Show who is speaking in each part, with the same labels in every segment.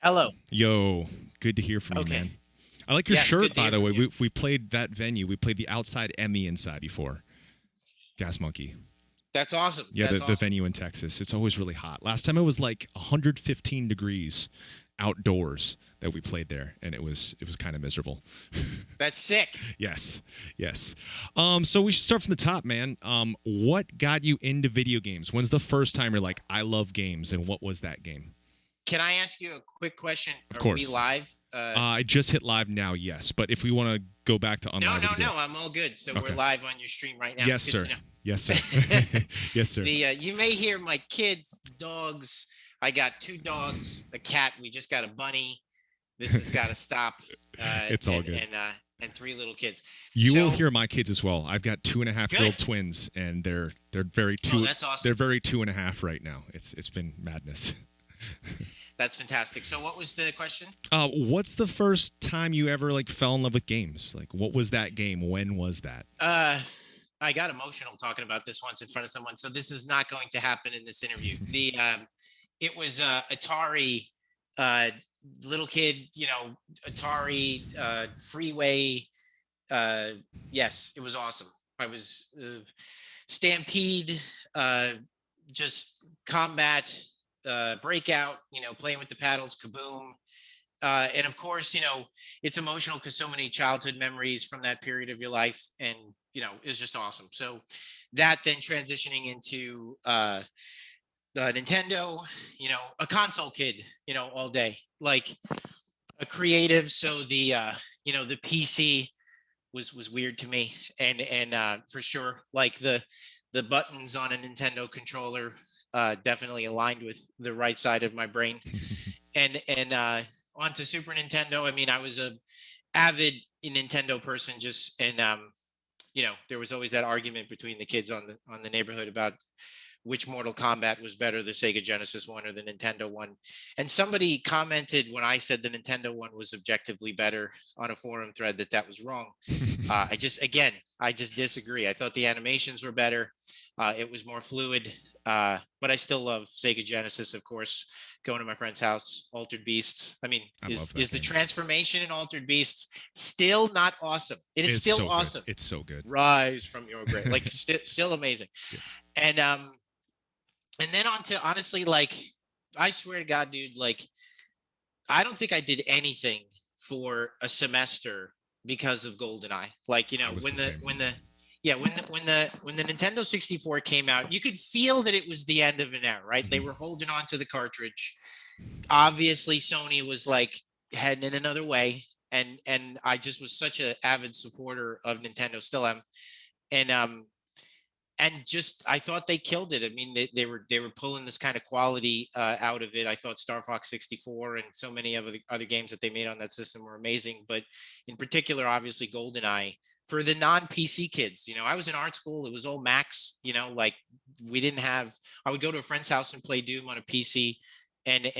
Speaker 1: Hello.
Speaker 2: Yo, good to hear from you,
Speaker 1: Okay.
Speaker 2: man. I like your
Speaker 1: Yes, good
Speaker 2: shirt,
Speaker 1: to
Speaker 2: by
Speaker 1: hear
Speaker 2: the
Speaker 1: from
Speaker 2: way.
Speaker 1: you.
Speaker 2: We played that venue. We played the outside Emmy inside before. Gas Monkey.
Speaker 1: That's awesome.
Speaker 2: Yeah,
Speaker 1: That's
Speaker 2: the
Speaker 1: awesome.
Speaker 2: venue in Texas. It's always really hot. Last time it was like 115 degrees outdoors that we played there, and it was kind of miserable.
Speaker 1: That's sick.
Speaker 2: Yes, yes. So we should start from the top, man. What got you into video games? When's the first time you're like, I love games, and what was that game?
Speaker 1: Can I ask you a quick question?
Speaker 2: Of
Speaker 1: Are we
Speaker 2: course.
Speaker 1: live?
Speaker 2: I just hit live now, yes. But if we want to go back to
Speaker 1: No,
Speaker 2: unlive, we
Speaker 1: no,
Speaker 2: can do
Speaker 1: no.
Speaker 2: that.
Speaker 1: I'm all good. So we're
Speaker 2: Okay.
Speaker 1: live on your stream right now.
Speaker 2: Yes,
Speaker 1: It's good
Speaker 2: sir.
Speaker 1: to
Speaker 2: Yes, sir.
Speaker 1: know.
Speaker 2: Yes, sir.
Speaker 1: You may hear my kids, dogs. I got two dogs, a cat. We just got a bunny. This has got to stop.
Speaker 2: It's all good.
Speaker 1: And three little kids.
Speaker 2: You
Speaker 1: So
Speaker 2: will hear my kids as well. I've got 2.5-year-old
Speaker 1: good.
Speaker 2: twins, and they're very
Speaker 1: Oh,
Speaker 2: two.
Speaker 1: that's awesome.
Speaker 2: They're very 2.5 right now. It's been madness.
Speaker 1: That's fantastic. So what was the question?
Speaker 2: What's the first time you ever like fell in love with games? Like, what was that game? When was that?
Speaker 1: I got emotional talking about this once in front of someone, so this is not going to happen in this interview. It was Atari, uh, little kid, Atari, Freeway. Uh, yes, it was awesome. I was Stampede, uh, just combat, breakout. Playing with the paddles, kaboom. And of course, it's emotional because so many childhood memories from that period of your life, and it's just awesome. So that then transitioning into Nintendo, a console kid, all day, like a creative. So the PC was weird to me, and for sure, like the buttons on a Nintendo controller definitely aligned with the right side of my brain, and onto Super Nintendo. I mean, I was a avid Nintendo person, just and there was always that argument between the kids on the neighborhood about which Mortal Kombat was better, the Sega Genesis one or the Nintendo one. And somebody commented when I said the Nintendo one was objectively better on a forum thread that was wrong. I just disagree. I thought the animations were better. It was more fluid, but I still love Sega Genesis, of course. Going to my friend's house, Altered Beasts. I mean,
Speaker 2: I love that
Speaker 1: is the
Speaker 2: game.
Speaker 1: transformation in Altered Beasts still not awesome? It is
Speaker 2: It's
Speaker 1: still
Speaker 2: so
Speaker 1: awesome.
Speaker 2: good. It's so good.
Speaker 1: Rise from your grave, like still amazing.
Speaker 2: Yeah.
Speaker 1: And then on to honestly, like, I swear to God, dude, like, I don't think I did anything for a semester because of GoldenEye. Like,
Speaker 2: I was the same.
Speaker 1: when the Nintendo 64 came out, you could feel that it was the end of an era, right?
Speaker 2: Mm-hmm.
Speaker 1: They were holding on to the cartridge. Obviously, Sony was like heading in another way, and I just was such an avid supporter of Nintendo, still am, and just I thought they killed it. I mean, they were pulling this kind of quality out of it. I thought Star Fox 64 and so many of the other games that they made on that system were amazing, but in particular, obviously, GoldenEye for the non-PC kids. I was in art school. It was all Macs. Like we didn't have. I would go to a friend's house and play Doom on a PC, and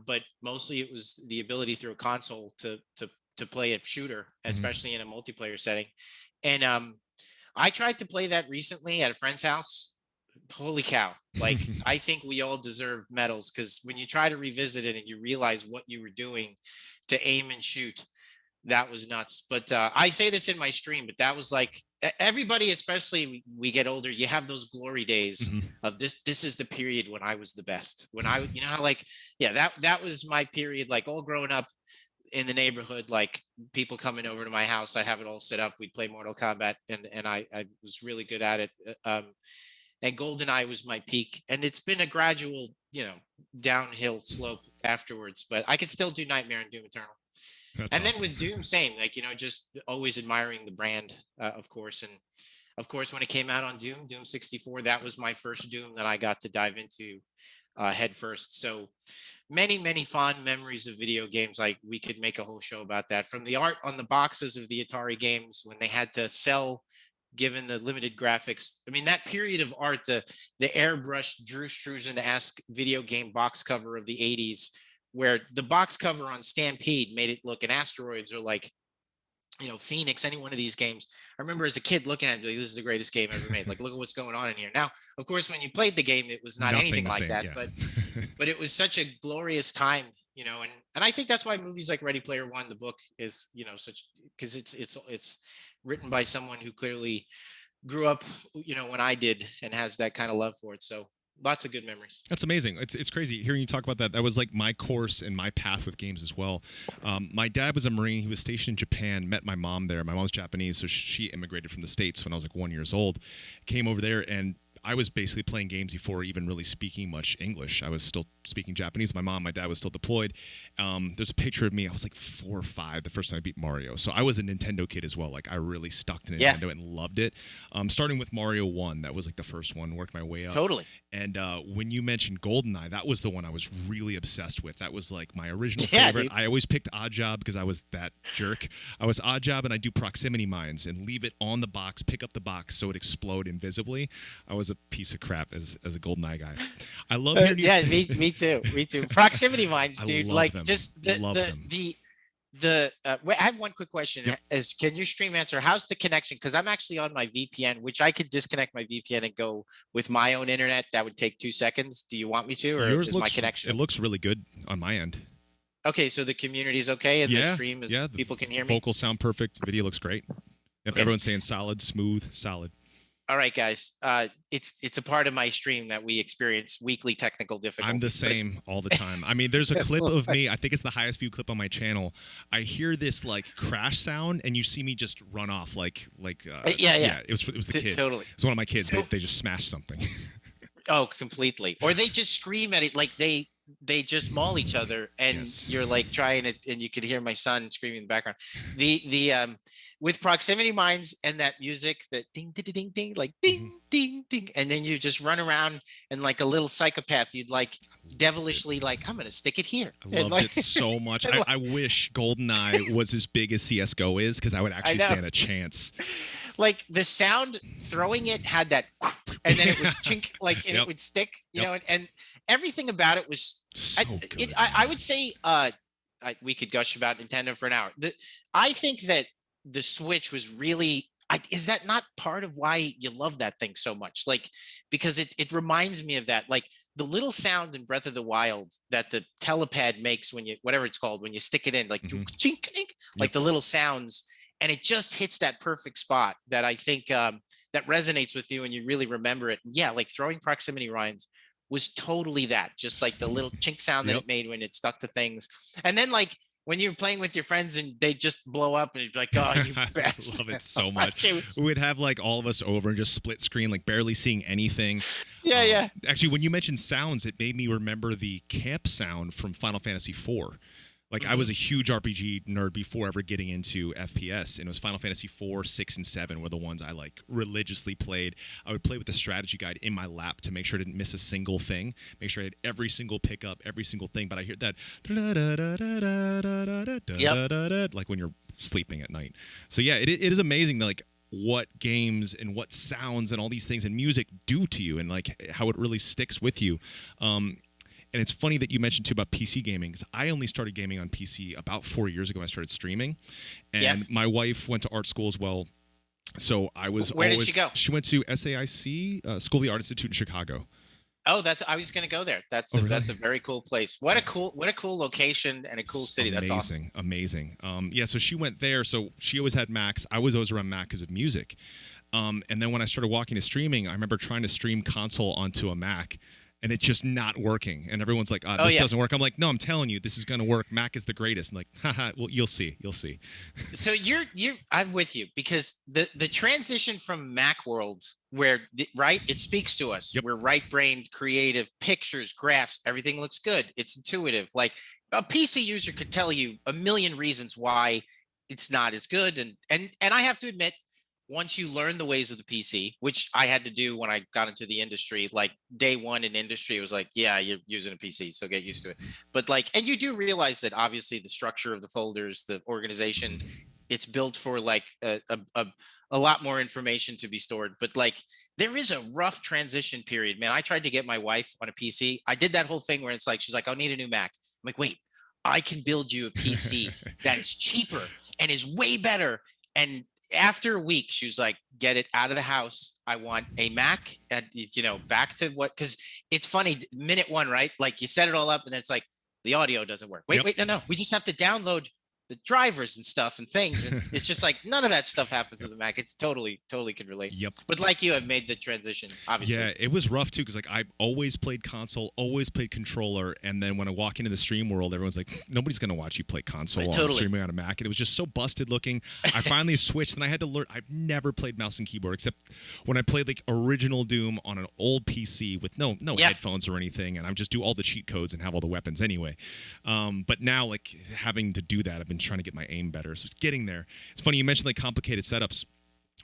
Speaker 1: but mostly it was the ability through a console to play a shooter,
Speaker 2: Mm-hmm.
Speaker 1: especially in a multiplayer setting, and I tried to play that recently at a friend's house. Holy cow. Like, I think we all deserve medals because when you try to revisit it and you realize what you were doing to aim and shoot, that was nuts. But I say this in my stream, but that was like everybody, especially we get older, you have those glory days
Speaker 2: Mm-hmm.
Speaker 1: of this. This is the period when I was the best. When I, how like, yeah, that was my period, like all growing up in the neighborhood, like people coming over to my house, I'd have it all set up. We'd play Mortal Kombat, and I was really good at it. And GoldenEye was my peak, and it's been a gradual, downhill slope afterwards. But I could still do Nightmare and Doom Eternal,
Speaker 2: That's
Speaker 1: and then
Speaker 2: awesome.
Speaker 1: with Doom, same, like just always admiring the brand, of course, and of course when it came out on Doom 64, that was my first Doom that I got to dive into head first. So many fond memories of video games. Like we could make a whole show about that, from the art on the boxes of the Atari games when they had to sell given the limited graphics. I mean, that period of art, the airbrushed Drew Struzan-esque video game box cover of the 80s, where the box cover on Stampede made it look, and Asteroids are like, Phoenix, any one of these games. I remember as a kid looking at it, like, this is the greatest game ever made. Like, look at what's going on in here. Now, of course, when you played the game, it was not
Speaker 2: Nothing
Speaker 1: anything
Speaker 2: the
Speaker 1: like
Speaker 2: same.
Speaker 1: that,
Speaker 2: Yeah.
Speaker 1: but it was such a glorious time and I think that's why movies like Ready Player One, the book, is such, because it's written by someone who clearly grew up when I did, and has that kind of love for it. So lots of good memories.
Speaker 2: That's amazing. It's crazy hearing you talk about that. That was like my course and my path with games as well. My dad was a Marine. He was stationed in Japan, met my mom there. My mom's Japanese, so she immigrated from the States when I was like 1 year old. Came over there, and I was basically playing games before even really speaking much English. I was still speaking Japanese. My dad was still deployed. There's a picture of me. I was like 4 or 5 the first time I beat Mario. So I was a Nintendo kid as well. Like I really stuck to Nintendo and loved it. Starting with Mario 1, that was like the first one, worked my way up.
Speaker 1: Totally.
Speaker 2: And when you mentioned GoldenEye, that was the one I was really obsessed with. That was like my original favorite.
Speaker 1: Dude.
Speaker 2: I always picked Odd Job because I was that jerk. I was Odd Job, and I do proximity mines and leave it on the box, pick up the box so it explode invisibly. I was a piece of crap as a GoldenEye guy. I love hearing you say.
Speaker 1: Me too. Proximity mines, dude. Like
Speaker 2: them.
Speaker 1: just I have one quick question.
Speaker 2: Yep.
Speaker 1: Can you stream answer? How's the connection? Because I'm actually on my VPN, which I could disconnect my VPN and go with my own internet. That would take 2 seconds. Do you want me to, or
Speaker 2: Yours
Speaker 1: is
Speaker 2: looks,
Speaker 1: my connection?
Speaker 2: It looks really good on my end.
Speaker 1: Okay, so the community is okay, and the stream is
Speaker 2: the
Speaker 1: people can hear me.
Speaker 2: Vocals sound perfect. Video looks great. Yep,
Speaker 1: Okay.
Speaker 2: Everyone's saying solid, smooth, solid.
Speaker 1: All right, guys. It's a part of my stream that we experience weekly technical difficulties.
Speaker 2: I'm the same all the time. I mean, there's a clip of me. I think it's the highest view clip on my channel. I hear this like crash sound, and you see me just run off like.
Speaker 1: Yeah.
Speaker 2: It was the kid.
Speaker 1: Totally.
Speaker 2: It was one of my kids.
Speaker 1: So,
Speaker 2: they just smashed something.
Speaker 1: Oh, completely. Or they just scream at it, like they just maul each other, and you're like trying it, and you could hear my son screaming in the background. The with proximity mines and that music, that ding ding ding ding, like ding ding ding, and then you just run around, and like a little psychopath, you'd like devilishly like, I'm gonna stick it here.
Speaker 2: I loved it so much. I wish GoldenEye was as big as CS:GO is, because I would actually stand a chance.
Speaker 1: Like the sound throwing it had that, and then it would chink, like, and it would stick, you know, and everything about it was
Speaker 2: so good.
Speaker 1: I would say we could gush about Nintendo for an hour. I think that the Switch was really, is that not part of why you love that thing so much? Like, because it reminds me of that, like the little sound in Breath of the Wild that the telepad makes when you, whatever it's called, when you stick it in, like chink, like the little sounds. And it just hits that perfect spot that I think that resonates with you, and you really remember it. Yeah, like throwing proximity mines was totally that, just like the little chink sound that it made when it stuck to things. And then like when you're playing with your friends and they just blow up, and you'd be like, oh, you best.
Speaker 2: I love it so much. We would have like all of us over and just split screen, like barely seeing anything.
Speaker 1: Yeah.
Speaker 2: Actually, when you mentioned sounds, it made me remember the camp sound from Final Fantasy IV. Like I was a huge RPG nerd before ever getting into FPS, and it was Final Fantasy 4, 6, and 7 were the ones I like religiously played. I would play with the strategy guide in my lap to make sure I didn't miss a single thing, make sure I had every single pickup, every single thing. But I hear that like when you're sleeping at night. So yeah, it is amazing like what games and what sounds and all these things and music do to you, and like how it really sticks with you. And it's funny that you mentioned too about PC gaming, because I only started gaming on PC about 4 years ago when I started streaming. And my wife went to art school as well. So I was
Speaker 1: Where did she go?
Speaker 2: She went to SAIC, School of the Art Institute in Chicago.
Speaker 1: Oh, I was going to go there. That's a very cool place. What a cool location and a cool city. That's awesome.
Speaker 2: Amazing. Yeah, so she went there. So she always had Macs. I was always around Mac because of music. And then when I started walking to streaming, I remember trying to stream console onto a Mac, and it's just not working. And everyone's like, this doesn't work. I'm like, no, I'm telling you, this is going to work. Mac is the greatest. I'm like, haha, well, you'll see.
Speaker 1: So I'm with you, because the transition from Mac world where, right, it speaks to us. We're right-brained, creative, pictures, graphs, everything looks good. It's intuitive. Like a PC user could tell you a million reasons why it's not as good. And I have to admit, once you learn the ways of the PC, which I had to do when I got into the industry, like day one in industry, it was like, yeah, you're using a PC, so get used to it. But like, and you do realize that obviously the structure of the folders, the organization, it's built for like a lot more information to be stored. But like, there is a rough transition period, man. I tried to get my wife on a PC. I did that whole thing where it's like, she's like, I'll need a new Mac. I'm like, wait, I can build you a PC that is cheaper and is way better. And after a week, she was like, get it out of the house. I want a Mac, and back to what, because it's funny, minute one, right? Like you set it all up, and it's like, the audio doesn't work. Wait, no. We just have to download the drivers and stuff and things. And it's just like none of that stuff happens with the Mac. It's totally can relate.
Speaker 2: Yep.
Speaker 1: But like you have made the transition, obviously.
Speaker 2: Yeah, it was rough too because like I always played console, always played controller, and then when I walk into the stream world, everyone's like, nobody's gonna watch you play console on streaming on a Mac, and it was just so busted looking. I finally switched, and I had to learn. I've never played mouse and keyboard except when I played like original Doom on an old PC with no headphones or anything, and I just do all the cheat codes and have all the weapons anyway. But now like having to do that, I've been trying to get my aim better, so it's getting there. It's funny you mentioned like complicated setups.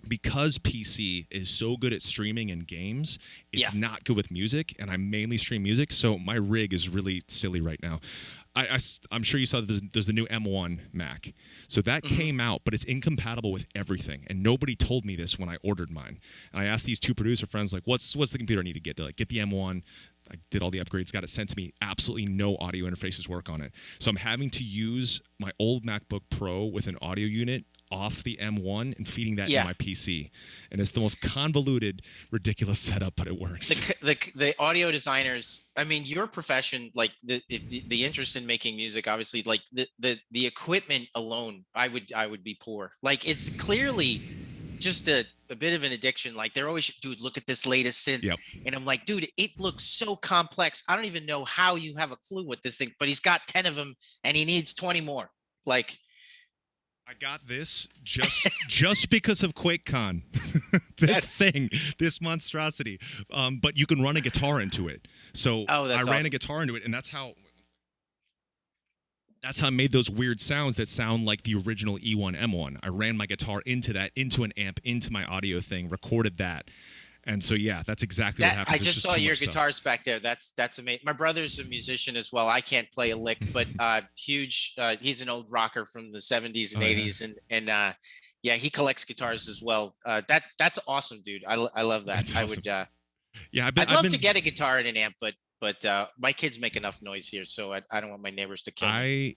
Speaker 2: Because PC is so good at streaming and games, it's not good with music, and I mainly stream music, so my rig is really silly right now. I'm sure you saw that there's the new M1 Mac. So that came out, but it's incompatible with everything, and nobody told me this when I ordered mine. And I asked these two producer friends, like, what's the computer I need to get? They're like, get the M1. I did all the upgrades, got it sent to me. Absolutely no audio interfaces work on it. So I'm having to use my old MacBook Pro with an audio unit off the M1 and feeding that into my PC. And it's the most convoluted, ridiculous setup, but it works.
Speaker 1: The audio designers, I mean, your profession, like the interest in making music, obviously, like the equipment alone, I would be poor. Like it's clearly just a bit of an addiction. Like they're always, dude, look at this latest synth.
Speaker 2: Yep.
Speaker 1: And I'm like, dude, it looks so complex. I don't even know how you have a clue what this thing, but he's got 10 of them and he needs 20 more. Like,
Speaker 2: I got this just because of QuakeCon. This monstrosity. But you can run a guitar into it. So I ran a guitar into it, and that's how I made those weird sounds that sound like the original E1 M1. I ran my guitar into an amp, into my audio thing, recorded that. And so, yeah, that's exactly what happens.
Speaker 1: I just saw your guitars back there. That's amazing. My brother's a musician as well. I can't play a lick, but huge. He's an old rocker from the 70s and 80s, and he collects guitars as well. That's awesome, dude. I love that.
Speaker 2: That's awesome.
Speaker 1: I'd love to get a guitar and an amp, but my kids make enough noise here, so I don't want my neighbors to kill me.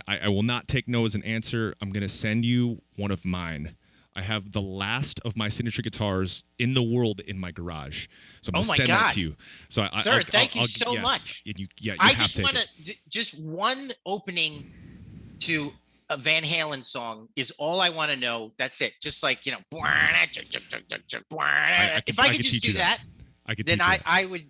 Speaker 2: I will not take no as an answer. I'm going to send you one of mine. I have the last of my signature guitars in the world in my garage. So I'm going to send that to you. So
Speaker 1: Sir, thank you so much.
Speaker 2: I
Speaker 1: just want to, just one opening to a Van Halen song is all I want to know. That's it. Just like, if I could just do that, then I would,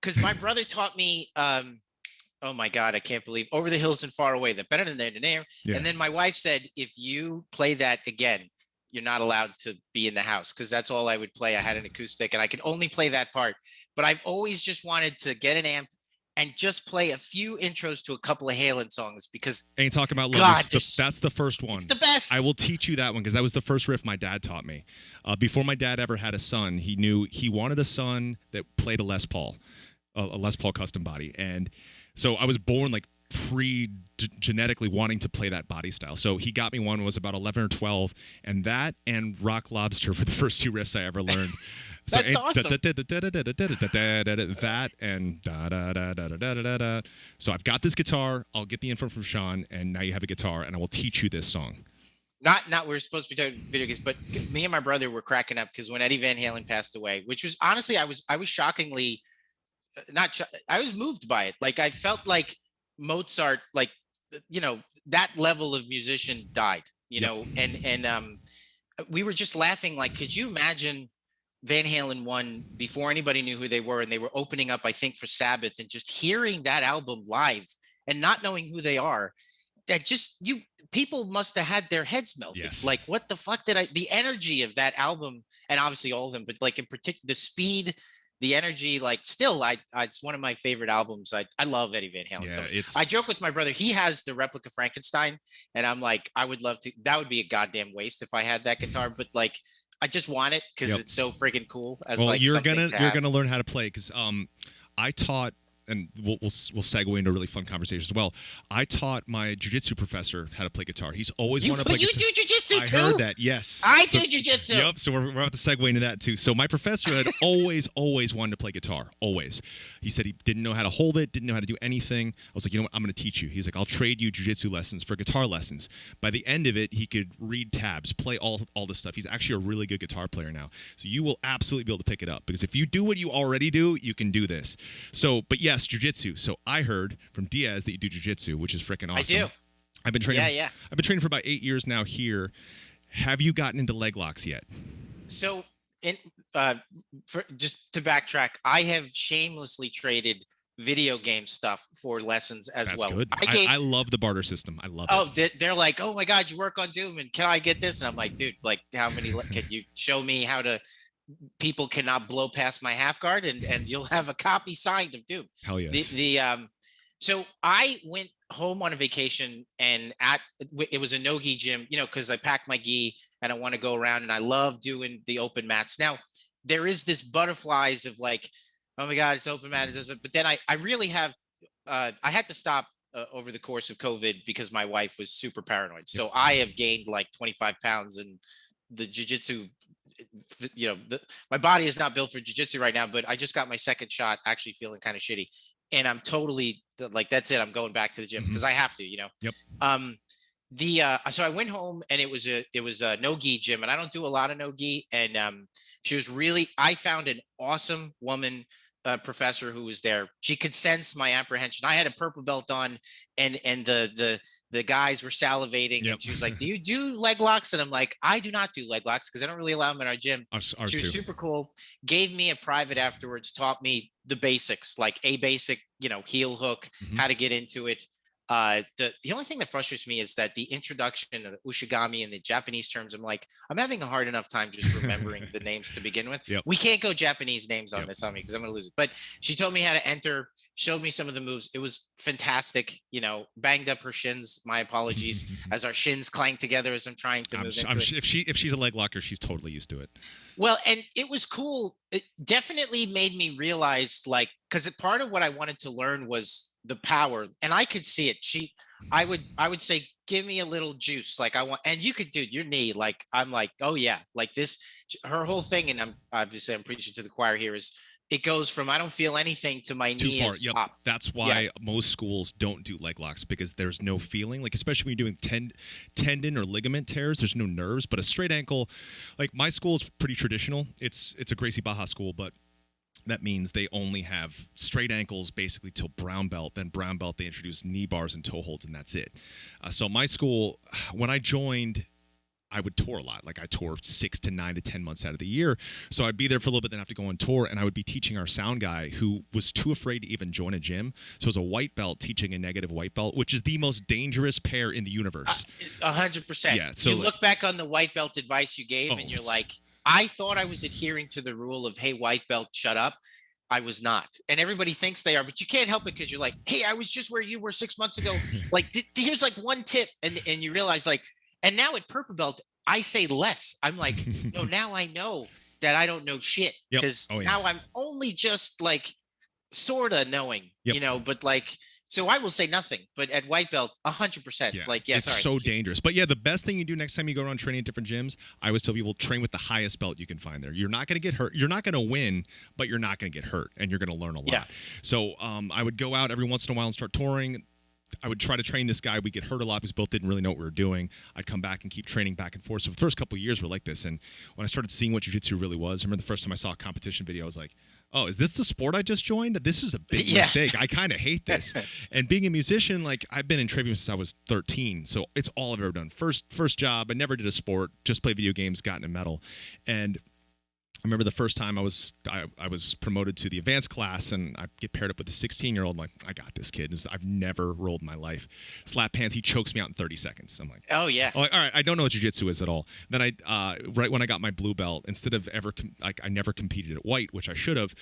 Speaker 1: because my brother taught me, oh my God, I can't believe Over the Hills and Far Away. And then my wife said, if you play that again, you're not allowed to be in the house, because that's all I would play. I had an acoustic and I could only play that part. But I've always just wanted to get an amp and just play a few intros to a couple of Halen songs, because
Speaker 2: Ain't Talking About Love. That's the first one.
Speaker 1: It's the best.
Speaker 2: I will teach you that one, because that was the first riff my dad taught me. Before my dad ever had a son, he knew he wanted a son that played a Les Paul custom body. And so I was born like genetically wanting to play that body style. So he got me one, was about 11 or 12, and that and Rock Lobster were the first two riffs I ever learned.
Speaker 1: That's awesome.
Speaker 2: That and da-da-da-da-da-da-da. So I've got this guitar. I'll get the info from Sean, and now you have a guitar, and I will teach you this song.
Speaker 1: Not we're supposed to be talking video games, but me and my brother were cracking up because when Eddie Van Halen passed away, which was honestly, I was shockingly I was moved by it. Like I felt like Mozart, like, that level of musician died, and we were just laughing. Like, could you imagine Van Halen 1 before anybody knew who they were, and they were opening up, I think, for Sabbath, and just hearing that album live and not knowing who they are, that just people must have had their heads melted.
Speaker 2: Yes.
Speaker 1: Like, what the fuck the energy of that album, and obviously all of them, but like in particular, the speed, the energy, like still, it's one of my favorite albums. I love Eddie Van Halen.
Speaker 2: Yeah,
Speaker 1: so I joke with my brother. He has the replica Frankenstein, and I'm like, I would love to. That would be a goddamn waste if I had that guitar. But like, I just want it because it's so freaking cool.
Speaker 2: You're gonna learn how to play, because I taught. And we'll segue into a really fun conversation as well. I taught my jiu-jitsu professor how to play guitar. He's always wanted to play guitar.
Speaker 1: You do jiu-jitsu too?
Speaker 2: I heard that, yes.
Speaker 1: I do jiu-jitsu.
Speaker 2: Yep, so we're about to segue into that too. So my professor had always wanted to play guitar, always. He said he didn't know how to hold it, didn't know how to do anything. I was like, you know what, I'm going to teach you. He's like, I'll trade you jiu-jitsu lessons for guitar lessons. By the end of it, he could read tabs, play all this stuff. He's actually a really good guitar player now. So you will absolutely be able to pick it up, because if you do what you already do, you can do this. So, but yeah, best jiu-jitsu. So I heard from Diaz that you do jiu-jitsu, which is freaking awesome.
Speaker 1: I do.
Speaker 2: I've been training.
Speaker 1: Yeah.
Speaker 2: I've been training for about 8 years now here. Have you gotten into leg locks yet?
Speaker 1: So, just to backtrack, I have shamelessly traded video game stuff for lessons as
Speaker 2: That's
Speaker 1: well.
Speaker 2: Good. I love the barter system. I love it.
Speaker 1: They're like, oh my God, you work on Doom, and can I get this? And I'm like, dude, like, how many? Can you show me how to? People cannot blow past my half guard, and you'll have a copy signed of Doom.
Speaker 2: Hell yes.
Speaker 1: So I went home on a vacation, and it was a no-gi gym, because I packed my gi and I want to go around, and I love doing the open mats. Now there is this butterflies of like, oh my God, it's open mat. But then I really have, I had to stop over the course of COVID because my wife was super paranoid. So I have gained like 25 pounds, and the jiu-jitsu, my body is not built for jiu-jitsu right now, but I just got my second shot, actually feeling kind of shitty. And I'm totally like, that's it. I'm going back to the gym because I have to,
Speaker 2: Yep.
Speaker 1: So I went home, and it was a no-gi gym, and I don't do a lot of no-gi. And she was I found an awesome woman, professor who was there. She could sense my apprehension. I had a purple belt on, and the guys were salivating.
Speaker 2: Yep.
Speaker 1: And she was like, do you do leg locks? And I'm like, I do not do leg locks because I don't really allow them in our gym.
Speaker 2: Ours
Speaker 1: she was
Speaker 2: too.
Speaker 1: super cool. Gave me a private afterwards, taught me the basics, like a basic, heel hook, how to get into it. The only thing that frustrates me is that the introduction of the ushigami and the Japanese terms, I'm having a hard enough time just remembering the names to begin with.
Speaker 2: Yep.
Speaker 1: We can't go Japanese names on this on me because I'm going to lose it. But she told me how to enter, showed me some of the moves. It was fantastic. Banged up her shins. My apologies as our shins clang together as I'm trying to move into it.
Speaker 2: If she's a leg locker, she's totally used to it.
Speaker 1: Well, and it was cool. It definitely made me realize, because part of what I wanted to learn was the power, and I could see it. I would say, give me a little juice. And you could do your knee. I'm like, oh yeah, like this, her whole thing. And I'm preaching to the choir here is it goes from, I don't feel anything to my knee is popped.
Speaker 2: That's why most schools don't do leg locks, because there's no feeling, especially when you're doing tendon or ligament tears, there's no nerves. But a straight ankle, my school is pretty traditional. It's a Gracie Baja school, but that means they only have straight ankles basically till brown belt. Then brown belt, they introduce knee bars and toe holds, and that's it. So my school, when I joined, I would tour a lot. I tour 6 to 9 to 10 months out of the year. So I'd be there for a little bit, then have to go on tour, and I would be teaching our sound guy who was too afraid to even join a gym. So it was a white belt teaching a negative white belt, which is the most dangerous pair in the universe.
Speaker 1: 100%.
Speaker 2: Yeah. So
Speaker 1: you look back on the white belt advice you gave, and you're like, I thought I was adhering to the rule of, hey, white belt, shut up. I was not. And everybody thinks they are, but you can't help it because you're like, hey, I was just where you were 6 months ago. Here's one tip. And you realize and now at purple belt, I say less. I'm like, no, now I know that I don't know shit because now I'm only just sort of knowing, but so I will say nothing, but at white belt, 100%.
Speaker 2: It's so dangerous. But the best thing you do next time you go around training at different gyms, I always tell people, train with the highest belt you can find there. You're not going to get hurt. You're not going to win, but you're not going to get hurt, and you're going to learn a lot. Yeah. So I would go out every once in a while and start touring. I would try to train this guy. We get hurt a lot because both didn't really know what we were doing. I'd come back and keep training back and forth. So the first couple of years were like this. And when I started seeing what jiu-jitsu really was, I remember the first time I saw a competition video, I was like, oh, is this the sport I just joined? This is a big mistake. I kind of hate this. And being a musician, I've been in training since I was 13. So it's all I've ever done. First job. I never did a sport, just played video games, got into metal. And I remember the first time I was promoted to the advanced class, and I get paired up with a 16-year-old. I'm like, I got this kid. I've never rolled in my life. Slap hands, he chokes me out in 30 seconds. I'm like,
Speaker 1: oh yeah.
Speaker 2: All right, I don't know what jiu-jitsu is at all. Then right when I got my blue belt, instead of ever I never competed at white, which I should have.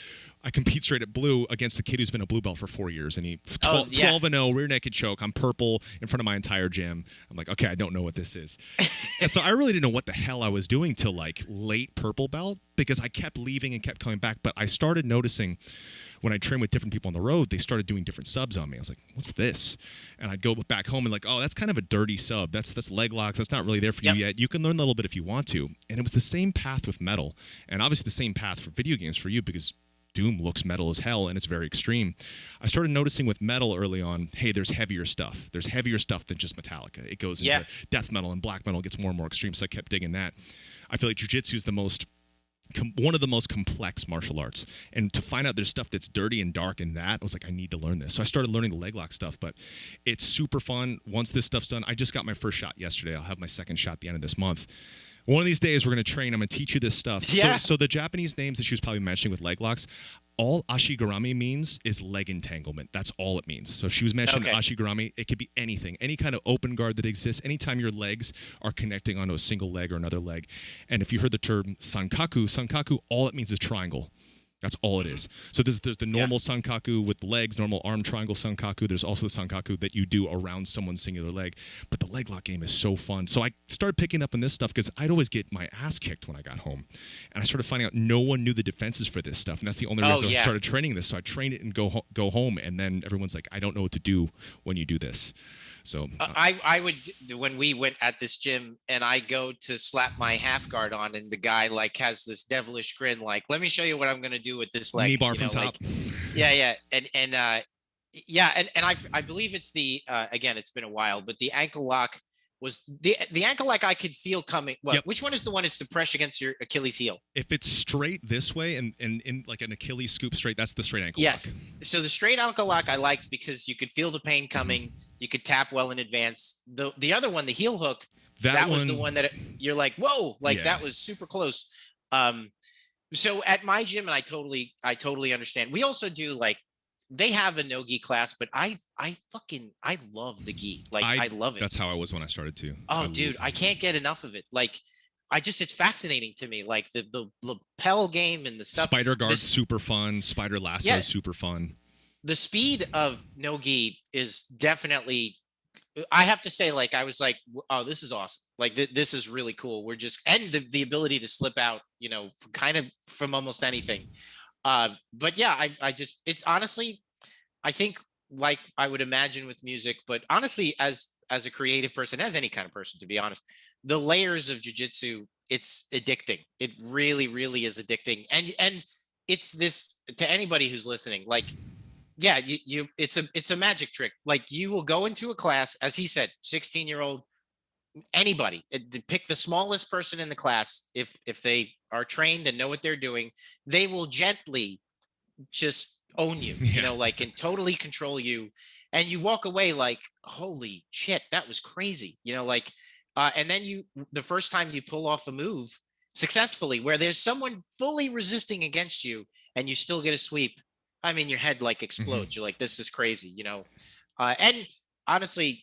Speaker 2: I compete straight at blue against a kid who's been a blue belt for 4 years, and he 12-0 rear naked choke. I'm purple in front of my entire gym. I'm like, okay, I don't know what this is. And so I really didn't know what the hell I was doing till late purple belt, because I kept leaving and kept coming back. But I started noticing when I trained with different people on the road, they started doing different subs on me. I was like, what's this? And I'd go back home and oh, that's kind of a dirty sub. That's leg locks. That's not really there for you yet. You can learn a little bit if you want to. And it was the same path with metal, and obviously the same path for video games for you, because Doom looks metal as hell and it's very extreme. I started noticing with metal early on, hey, there's heavier stuff. There's heavier stuff than just Metallica. It goes into death metal, and black metal gets more and more extreme, so I kept digging that. I feel like jiu-jitsu is the most one of the most complex martial arts. And to find out there's stuff that's dirty and dark in that, I was like, I need to learn this. So I started learning the leg lock stuff, but it's super fun. Once this stuff's done, I just got my first shot yesterday. I'll have my second shot at the end of this month. One of these days, we're going to train. I'm going to teach you this stuff.
Speaker 1: Yeah.
Speaker 2: So the Japanese names that she was probably mentioning with leg locks, all ashigarami means is leg entanglement. That's all it means. So if she was mentioning ashigarami, it could be anything, any kind of open guard that exists, anytime your legs are connecting onto a single leg or another leg. And if you heard the term sankaku, all it means is triangle. That's all it is. So there's the normal sankaku with legs, normal arm triangle sankaku. There's also the sankaku that you do around someone's singular leg. But the leg lock game is so fun. So I started picking up on this stuff because I'd always get my ass kicked when I got home. And I started finding out no one knew the defenses for this stuff. And that's the only reason I started training this. So I trained it and go home. And then everyone's like, I don't know what to do when you do this. So
Speaker 1: I would, when we went at this gym and I go to slap my half guard on and the guy like has this devilish grin, like, let me show you what I'm going to do with this leg.
Speaker 2: Knee bar from top.
Speaker 1: Yeah. And I believe it's the, again, it's been a while, but the ankle lock was the ankle lock I could feel coming. Well, which one is the one it's the press against your Achilles heel?
Speaker 2: If it's straight this way and in like an Achilles scoop straight, that's the straight ankle lock.
Speaker 1: So the straight ankle lock I liked because you could feel the pain coming. You could tap well in advance. The other one, the heel hook, that was the one that you're like, whoa, like that was super close. So at my gym, and I totally understand. We also do like, they have a no-gi class, but I love the gi. Like I love it.
Speaker 2: That's how I was when I started too.
Speaker 1: Oh, dude, I can't get enough of it. Like it's fascinating to me. Like the lapel game and the stuff.
Speaker 2: Spider guard's super fun. Spider lasso is super fun.
Speaker 1: The speed of no-gi is definitely, I have to say, like, I was like, oh, this is awesome. Like, this is really cool. We're just, and the ability to slip out, you know, from almost anything. But yeah, I just, it's honestly, I think like I would imagine with music, but honestly, as a creative person, as any kind of person, to be honest, the layers of jiu-jitsu, it's addicting. It really, really is addicting. And it's this, to anybody who's listening, like, yeah, it's a magic trick. Like you will go into a class, as he said, 16-year-old, anybody, pick the smallest person in the class. If they are trained and know what they're doing, they will gently just own you, you know, like, and totally control you. And you walk away like, holy shit, that was crazy. You know, like, and then the first time you pull off a move successfully, where there's someone fully resisting against you and you still get a sweep. I mean, your head like explodes. You're like, this is crazy, you know? And honestly,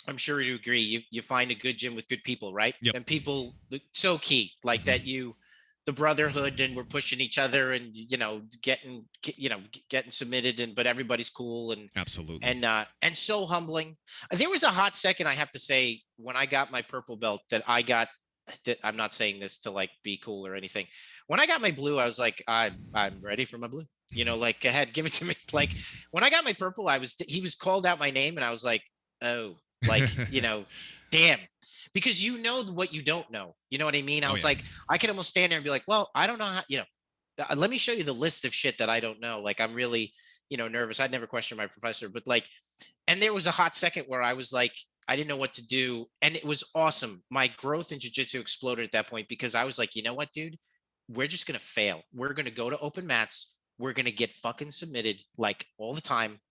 Speaker 1: I'm sure you agree. You find a good gym with good people, right? And people, so key, like that the brotherhood, and we're pushing each other and, you know, getting submitted, but everybody's cool. And
Speaker 2: absolutely.
Speaker 1: And so humbling. There was a hot second, I have to say, when I got my purple belt that I'm not saying this to like be cool or anything. When I got my blue, I was like, I'm ready for my blue. You know, like, go ahead, give it to me. Like when I got my purple, he was called out my name and I was like, oh, like, you know, damn, because you know what you don't know. You know what I mean? I was like, I could almost stand there and be like, well, I don't know how, you know, let me show you the list of shit that I don't know. Like, I'm really, you know, nervous. I'd never questioned my professor, but like, and there was a hot second where I was like, I didn't know what to do. And it was awesome. My growth in jiu-jitsu exploded at that point because I was like, you know what, dude, we're just going to fail. We're going to go to open mats. We're going to get fucking submitted like all the time.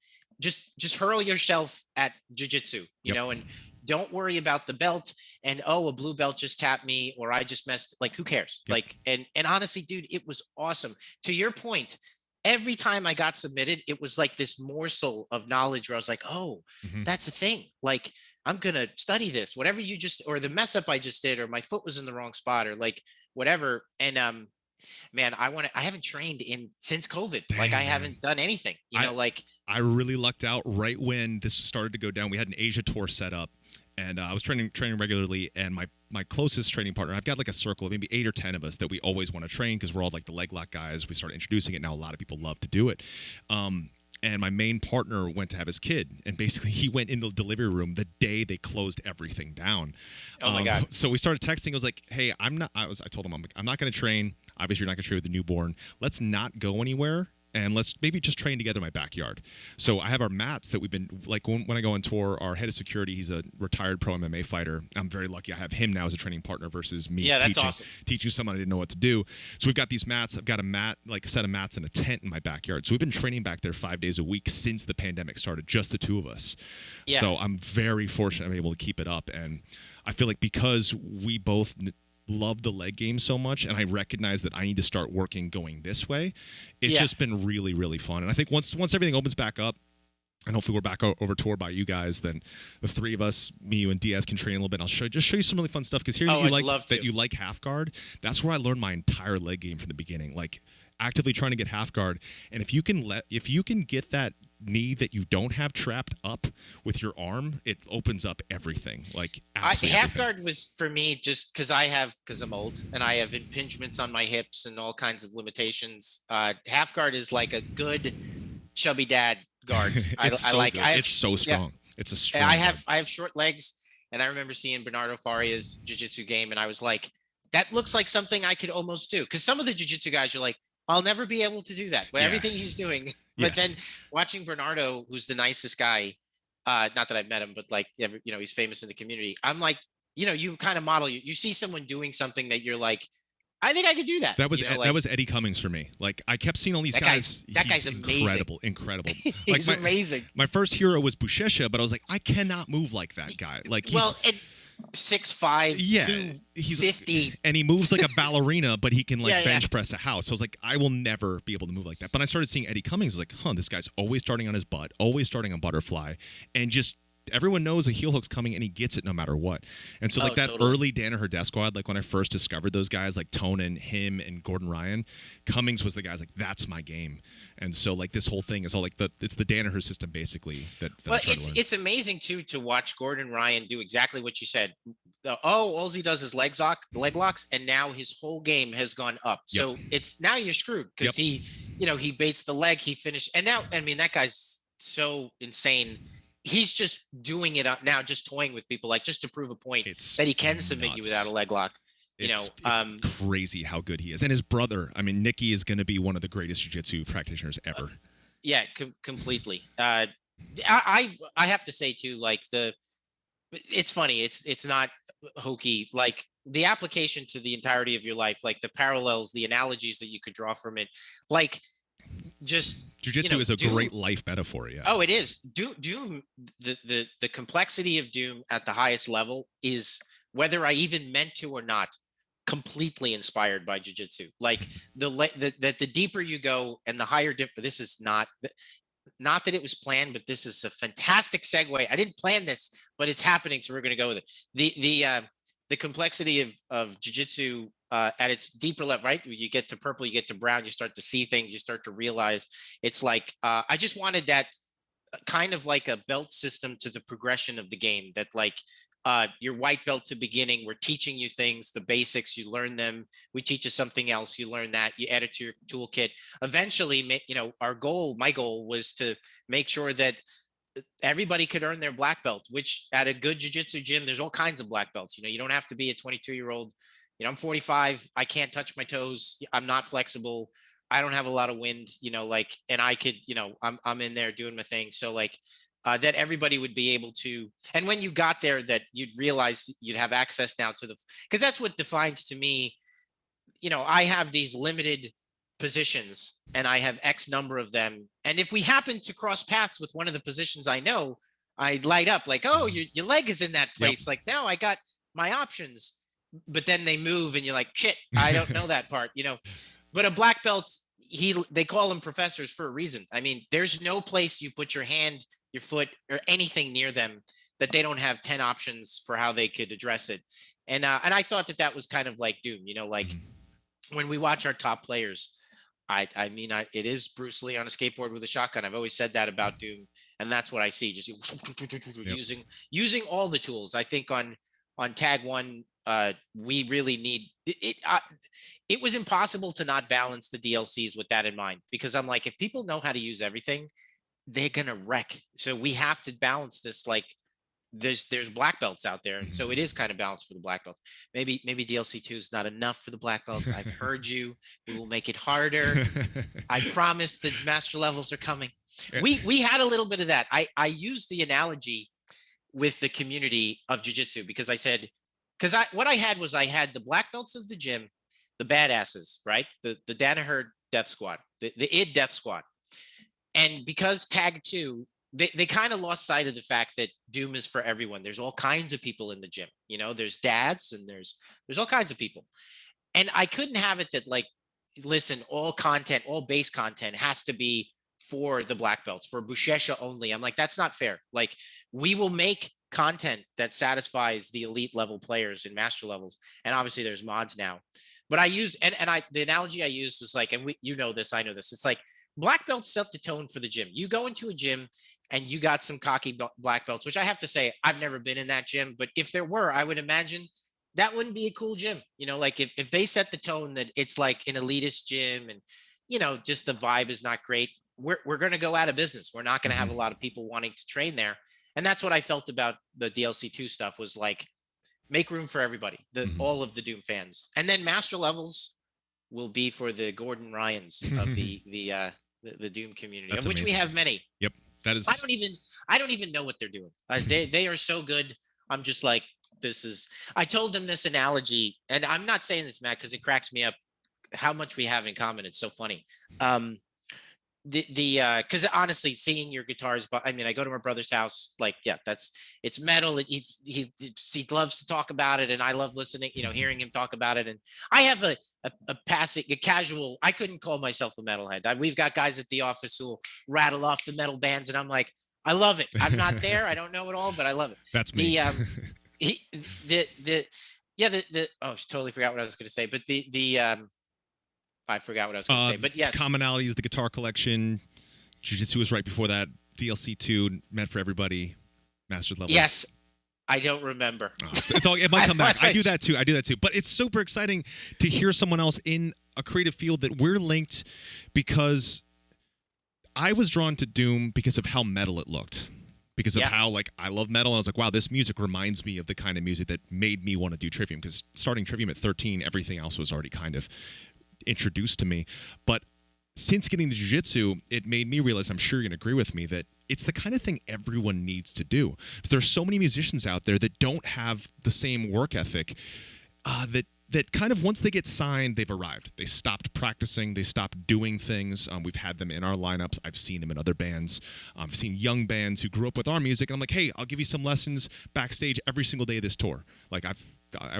Speaker 1: Just hurl yourself at jiu-jitsu, you know, and don't worry about the belt and, oh, a blue belt just tapped me or I just messed, like, who cares? Like, and honestly, dude, it was awesome. To your point, every time I got submitted, it was like this morsel of knowledge where I was like, oh, that's a thing. Like, I'm going to study this, whatever you just, or the mess up I just did, or my foot was in the wrong spot or like whatever. And, man, I haven't trained since COVID. Damn, like I haven't done anything, you know, like
Speaker 2: I really lucked out right when this started to go down. We had an Asia tour set up and I was training regularly. And my closest training partner, I've got like a circle of maybe 8 or 10 of us that we always want to train because we're all like the leg lock guys. We started introducing it. Now a lot of people love to do it. And my main partner went to have his kid, and basically he went in the delivery room the day they closed everything down.
Speaker 1: Oh my God.
Speaker 2: So we started texting. I was like, hey, I told him, I'm not going to train. Obviously you're not going to train with the newborn. Let's not go anywhere and let's maybe just train together in my backyard. So I have our mats that we've been like when I go on tour. Our head of security, he's a retired pro MMA fighter. I'm very lucky. I have him now as a training partner versus me teaching someone I didn't know what to do. So we've got these mats. I've got a set of mats and a tent in my backyard. So we've been training back there 5 days a week since the pandemic started, just the two of us. Yeah. So I'm very fortunate I'm able to keep it up, and I feel like because we both love the leg game so much, and I recognize that I need to start working going this way. It's just been really, really fun. And I think once everything opens back up, and hopefully we're back over tour by you guys, then the three of us, me, you, and Diaz can train a little bit. And I'll show you some really fun stuff, because here you like half guard. That's where I learned my entire leg game from the beginning. Like actively trying to get half guard, and if you can get that knee that you don't have trapped up with your arm, it opens up everything. Like
Speaker 1: half guard was for me just because I'm old and I have impingements on my hips and all kinds of limitations. Half guard is like a good chubby dad guard. It's so strong. Yeah. It's a strong. I have short legs, and I remember seeing Bernardo Faria's jiu-jitsu game, and I was like, that looks like something I could almost do. Because some of the jiu-jitsu guys, you're like, I'll never be able to do that. But everything he's doing. But then watching Bernardo, who's the nicest guy, not that I've met him, but like, he's famous in the community. I'm like, you kind of model, you see someone doing something that you're like, I think I could do that.
Speaker 2: That was Eddie Cummings for me. Like I kept seeing all these guys.
Speaker 1: That guy's amazing.
Speaker 2: Incredible.
Speaker 1: He's amazing.
Speaker 2: My first hero was Buchecha, but I was like, I cannot move like that guy. Like
Speaker 1: 6'5", 250,
Speaker 2: and he moves like a ballerina, but he can bench press a house. So I was like, I will never be able to move like that. But I started seeing Eddie Cummings, like, this guy's always starting on his butt, always starting on butterfly, and just everyone knows a heel hook's coming, and he gets it no matter what. And so early Danaher Death Squad, like when I first discovered those guys, like Tonin, him, and Gordon Ryan, Cummings was the guys like, that's my game. And so like this whole thing is all like it's the Danaher system basically that
Speaker 1: it's amazing too to watch Gordon Ryan do exactly what you said. All he does is leg locks, and now his whole game has gone up. Yep. So it's now you're screwed because he baits the leg, he finished, and now that guy's so insane. He's just doing it now, just toying with people, like just to prove a point that he can submit you without a leg lock.
Speaker 2: It's crazy how good he is. And his brother, Nicky is going to be one of the greatest jiu-jitsu practitioners ever.
Speaker 1: Completely. I have to say too, like it's funny. It's not hokey. Like the application to the entirety of your life, like the parallels, the analogies that you could draw from it, like just
Speaker 2: jiu-jitsu is a great life metaphor. Yeah.
Speaker 1: Oh, it is. Doom, the complexity of Doom at the highest level is, whether I even meant to or not, completely inspired by jiu-jitsu. Like the deeper you go and the higher dip. This is not that it was planned, but this is a fantastic segue. I didn't plan this, but it's happening, so we're going to go with it. The complexity of jiu-jitsu at its deeper level, right? You get to purple, you get to brown, you start to see things, you start to realize it's like, I just wanted that kind of like a belt system to the progression of the game, that like your white belt to beginning, we're teaching you things, the basics, you learn them. We teach you something else, you learn that, you add it to your toolkit. Eventually, my goal was to make sure that everybody could earn their black belt, which at a good jiu-jitsu gym, there's all kinds of black belts. You don't have to be a 22-year-old. I'm 45. I can't touch my toes. I'm not flexible. I don't have a lot of wind, and I could, I'm in there doing my thing. So that everybody would be able to, and when you got there, that you'd realize you'd have access now to because that's what defines to me, I have these limited positions and I have X number of them. And if we happen to cross paths with one of the positions I know, I light up like, oh, your leg is in that place. Yep. Like now I got my options, but then they move and you're like, shit, I don't know that part, but a black belt, they call them professors for a reason. There's no place you put your hand, your foot, or anything near them that they don't have 10 options for how they could address it. And I thought that was kind of like Doom, when we watch our top players, it is Bruce Lee on a skateboard with a shotgun. I've always said that about Doom, and that's what I see. Just using all the tools. I think on tag one, we really need it. It was impossible to not balance the DLCs with that in mind, because I'm like, if people know how to use everything, they're gonna wreck. So we have to balance this like there's black belts out there, and so it is kind of balanced for the black belts. Maybe DLC2 is not enough for the black belts. I've heard you. We will make it harder. I promise the master levels are coming. We had a little bit of that. I used the analogy with the community of jiu-jitsu because I said, because what I had was I had the black belts of the gym, the badasses, right? The Danaher Death Squad, the id Death Squad. And because tag 2, they kind of lost sight of the fact that Doom is for everyone. There's all kinds of people in the gym. You know, there's dads and there's all kinds of people. And I couldn't have it that like, listen, all content, all base content has to be for the black belts, for Bushesha only. I'm like, that's not fair. Like, we will make content that satisfies the elite level players in master levels. And obviously there's mods now. But I used, the analogy I used was like, and you know this, I know this. It's like black belts set the tone for the gym. You go into a gym and you got some cocky black belts, which I have to say, I've never been in that gym, but if there were, I would imagine that wouldn't be a cool gym. You know, like if they set the tone that it's like an elitist gym and, you know, just the vibe is not great, we're going to go out of business. We're not going to have a lot of people wanting to train there. And that's what I felt about the DLC2 stuff was like, make room for everybody, all of the Doom fans. And then master levels will be for the Gordon Ryans of the Doom community,
Speaker 2: That's
Speaker 1: of which
Speaker 2: amazing.
Speaker 1: we have many.
Speaker 2: Yep. That is.
Speaker 1: I don't even know what they're doing. They are so good. I'm just like, I told them this analogy, and I'm not saying this, Matt, because it cracks me up how much we have in common. It's so funny. Because honestly, seeing your guitars, but I mean, I go to my brother's house, like, yeah, it's metal. He loves to talk about it, and I love listening, you know, hearing him talk about it. And I have a casual. I couldn't call myself a metalhead. We've got guys at the office who will rattle off the metal bands, and I'm like, I love it. I'm not there. I don't know it all, but I love it.
Speaker 2: That's me.
Speaker 1: Oh, totally forgot what I was going to say, but I forgot what I was going to say, but yes.
Speaker 2: Commonalities, the guitar collection, Jiu-Jitsu was right before that, DLC 2, meant for everybody, Masters levels.
Speaker 1: Yes, I don't remember.
Speaker 2: Oh, it might come back. I do that too. But it's super exciting to hear someone else in a creative field that we're linked, because I was drawn to Doom because of how metal it looked. Because of how, like, I love metal, and I was like, wow, this music reminds me of the kind of music that made me want to do Trivium, because starting Trivium at 13, everything else was already kind of introduced to me. But since getting to jiu-jitsu, it made me realize, I'm sure you're going to agree with me, that it's the kind of thing everyone needs to do. Because there's so many musicians out there that don't have the same work ethic, that kind of, once they get signed, they've arrived. They stopped practicing. They stopped doing things. We've had them in our lineups. I've seen them in other bands. I've seen young bands who grew up with our music, and I'm like, hey, I'll give you some lessons backstage every single day of this tour. Like, I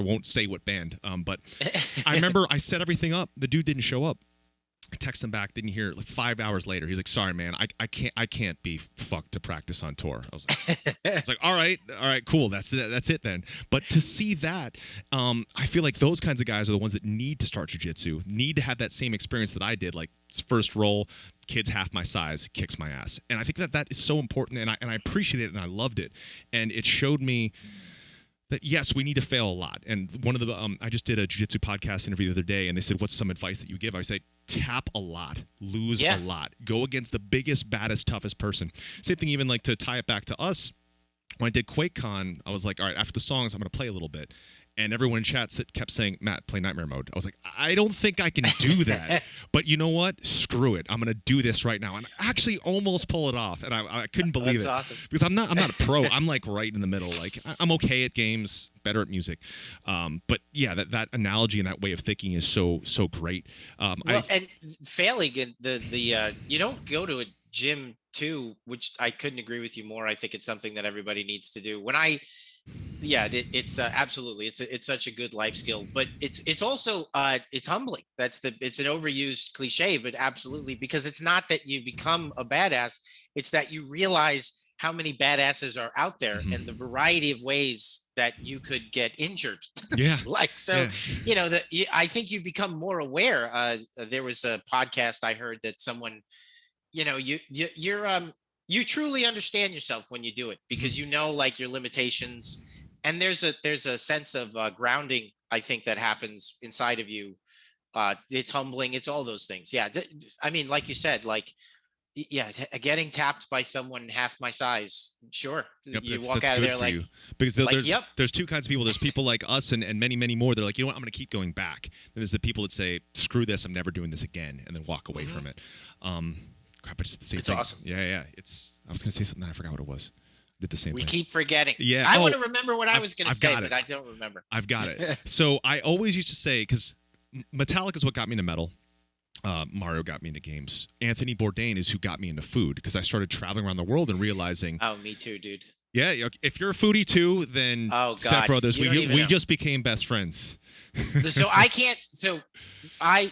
Speaker 2: won't say what band, but I remember I set everything up. The dude didn't show up. I text him back, didn't hear it. Like 5 hours later, he's like, sorry, man, I can't be fucked to practice on tour. I was like, all right, cool. That's it then. But to see that, I feel like those kinds of guys are the ones that need to start jiu-jitsu, need to have that same experience that I did. Like, first roll, kid's half my size, kicks my ass. And I think that is so important, and I appreciate it, and I loved it. And it showed me that, yes, we need to fail a lot. And one of the, I just did a jiu-jitsu podcast interview the other day, and they said, what's some advice that you give? I say, tap a lot, lose a lot, go against the biggest, baddest, toughest person. Same thing, even like to tie it back to us. When I did QuakeCon, I was like, all right, after the songs, I'm going to play a little bit. And everyone in chat kept saying, Matt, play Nightmare Mode. I was like, I don't think I can do that. But you know what? Screw it. I'm going to do this right now. And I actually almost pull it off. And I couldn't believe
Speaker 1: That's
Speaker 2: it.
Speaker 1: awesome.
Speaker 2: Because I'm not a pro. I'm like right in the middle. Like, I'm okay at games, better at music. But yeah, that analogy and that way of thinking is so great.
Speaker 1: And failing in the you don't go to a gym too, which I couldn't agree with you more. I think it's something that everybody needs to do. It's absolutely, it's such a good life skill, but it's also it's humbling. It's an overused cliche, but absolutely, because it's not that you become a badass, it's that you realize how many badasses are out there and the variety of ways that you could get injured. You know, I think you become more aware. There was a podcast I heard that someone, you know, you truly understand yourself when you do it, because you know, like, your limitations, and there's a sense of grounding, I think, that happens inside of you. It's humbling. It's all those things. Yeah. I mean, like you said, like, yeah, getting tapped by someone half my size. Sure.
Speaker 2: Yep,
Speaker 1: You
Speaker 2: that's
Speaker 1: walk out of
Speaker 2: good
Speaker 1: there
Speaker 2: for
Speaker 1: like,
Speaker 2: you, because
Speaker 1: yep.
Speaker 2: there's two kinds of people. There's people like us and many many more. They're like, you know what, I'm going to keep going back. Then there's the people that say, screw this, I'm never doing this again, and then walk away from it. Crap, it's the same
Speaker 1: It's
Speaker 2: thing.
Speaker 1: awesome.
Speaker 2: Yeah. I was going to say something, I forgot what it was. I did the same
Speaker 1: We
Speaker 2: thing.
Speaker 1: keep forgetting.
Speaker 2: Yeah.
Speaker 1: I want to remember what I was going to say,
Speaker 2: got it.
Speaker 1: but I don't remember.
Speaker 2: I've got it. So I always used to say, because Metallica is what got me into metal. Mario got me into games. Anthony Bourdain is who got me into food, because I started traveling around the world and realizing.
Speaker 1: Oh, me too, dude.
Speaker 2: Yeah, if you're a foodie too, then Step Brothers, we just became best friends.
Speaker 1: So I can't. So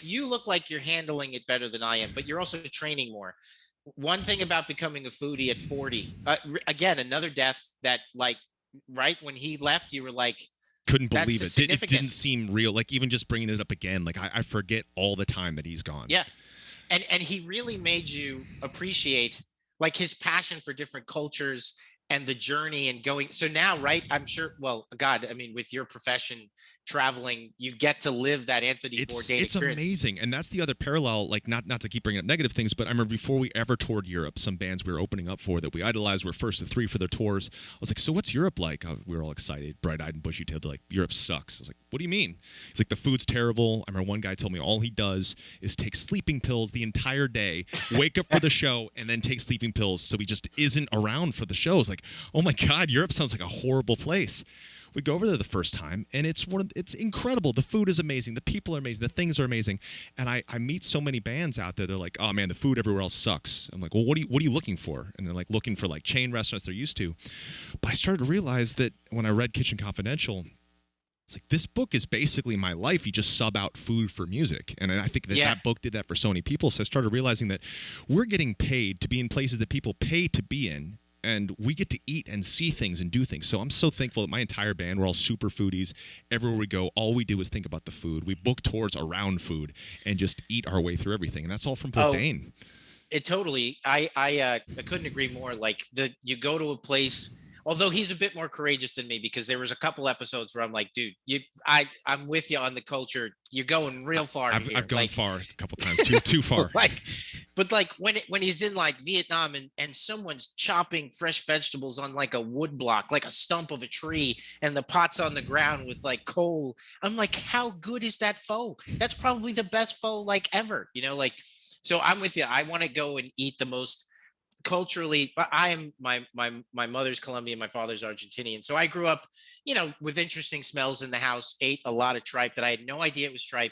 Speaker 1: you look like you're handling it better than I am, but you're also training more. One thing about becoming a foodie at 40, again, another death that, like, right when he left, you were like,
Speaker 2: couldn't believe it. It didn't seem real. Like, even just bringing it up again, like I forget all the time that he's gone.
Speaker 1: Yeah. And he really made you appreciate, like, his passion for different cultures and the journey and going. So now, right, I'm sure, well, God, I mean, with your profession traveling, you get to live that Anthony Bourdain experience.
Speaker 2: It's amazing. And that's the other parallel, like, not to keep bringing up negative things, but I remember before we ever toured Europe, some bands we were opening up for that we idolized were first of three for their tours. I was like, so what's Europe like? We were all excited, bright-eyed and bushy-tailed. They're like, Europe sucks. I was like, what do you mean? He's like, the food's terrible. I remember one guy told me all he does is take sleeping pills the entire day, wake up for the show, and then take sleeping pills, so he just isn't around for the shows. Like, oh my God, Europe sounds like a horrible place. We go over there the first time, and it's incredible. The food is amazing. The people are amazing. The things are amazing. And I meet so many bands out there. They're like, oh man, the food everywhere else sucks. I'm like, well, what are you looking for? And they're like looking for like chain restaurants they're used to. But I started to realize that when I read Kitchen Confidential, it's like, this book is basically my life. You just sub out food for music. And I think that book did that for so many people. So I started realizing that we're getting paid to be in places that people pay to be in. And we get to eat and see things and do things. So I'm so thankful that my entire band, we're all super foodies. Everywhere we go, all we do is think about the food. We book tours around food and just eat our way through everything. And that's all from Bourdain.
Speaker 1: It totally. I couldn't agree more. Like, you go to a place. Although he's a bit more courageous than me, because there was a couple episodes where I'm like, dude, I'm with you on the culture. You're going real far.
Speaker 2: I've gone far a couple times, too far.
Speaker 1: But when he's in like Vietnam and someone's chopping fresh vegetables on like a wood block, like a stump of a tree, and the pot's on the ground with like coal, I'm like, how good is that pho? That's probably the best pho like ever, like. So I'm with you. I want to go and eat the most culturally. I am my mother's Colombian, my father's Argentinian, so I grew up with interesting smells in the house. Ate a lot of tripe that I had no idea it was tripe.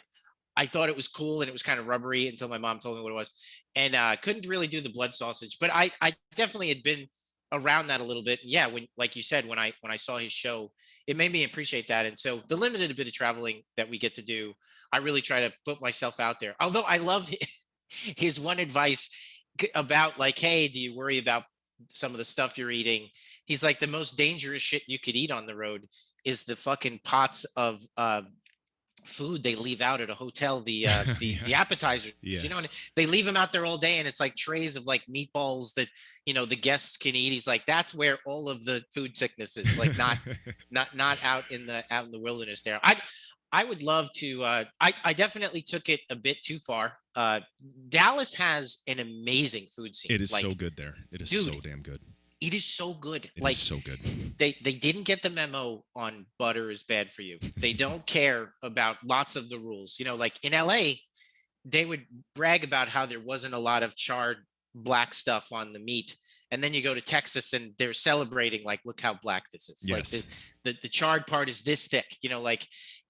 Speaker 1: I thought it was cool, and it was kind of rubbery until my mom told me what it was, and couldn't really do the blood sausage, but I definitely had been around that a little bit. Yeah, when, like you said, when I saw his show, it made me appreciate that. And so the limited bit of traveling that we get to do, I really try to put myself out there. Although I love his one advice about, like, hey, do you worry about some of the stuff you're eating? He's like, the most dangerous shit you could eat on the road is the fucking pots of food they leave out at a hotel, the appetizers. And they leave them out there all day, and it's like trays of like meatballs that the guests can eat. He's like, that's where all of the food sickness is, like, not out in the wilderness there. I would love to. I definitely took it a bit too far. Dallas has an amazing food scene.
Speaker 2: It is so good there. It is so damn good.
Speaker 1: It is so good.
Speaker 2: It is so good.
Speaker 1: They didn't get the memo on butter is bad for you. They don't care about lots of the rules. Like in LA, they would brag about how there wasn't a lot of charred black stuff on the meat. And then you go to Texas and they're celebrating, like, look how black this is.
Speaker 2: Yes.
Speaker 1: Like the charred part is this thick, like.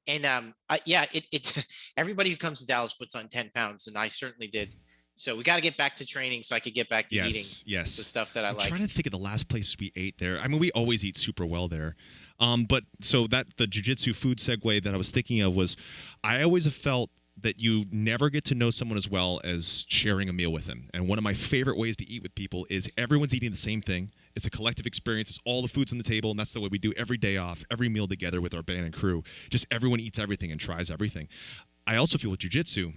Speaker 1: And it everybody who comes to Dallas puts on 10 pounds, and I certainly did. So we got to get back to training so I could get back to eating the stuff that I like.
Speaker 2: I'm trying to think of the last place we ate there. I mean, we always eat super well there. But so the Jiu Jitsu food segue that I was thinking of was, I always have felt that you never get to know someone as well as sharing a meal with them. And one of my favorite ways to eat with people is everyone's eating the same thing. It's a collective experience. It's all the food's on the table, and that's the way we do every day off, every meal together with our band and crew. Just everyone eats everything and tries everything. I also feel with jiu-jitsu,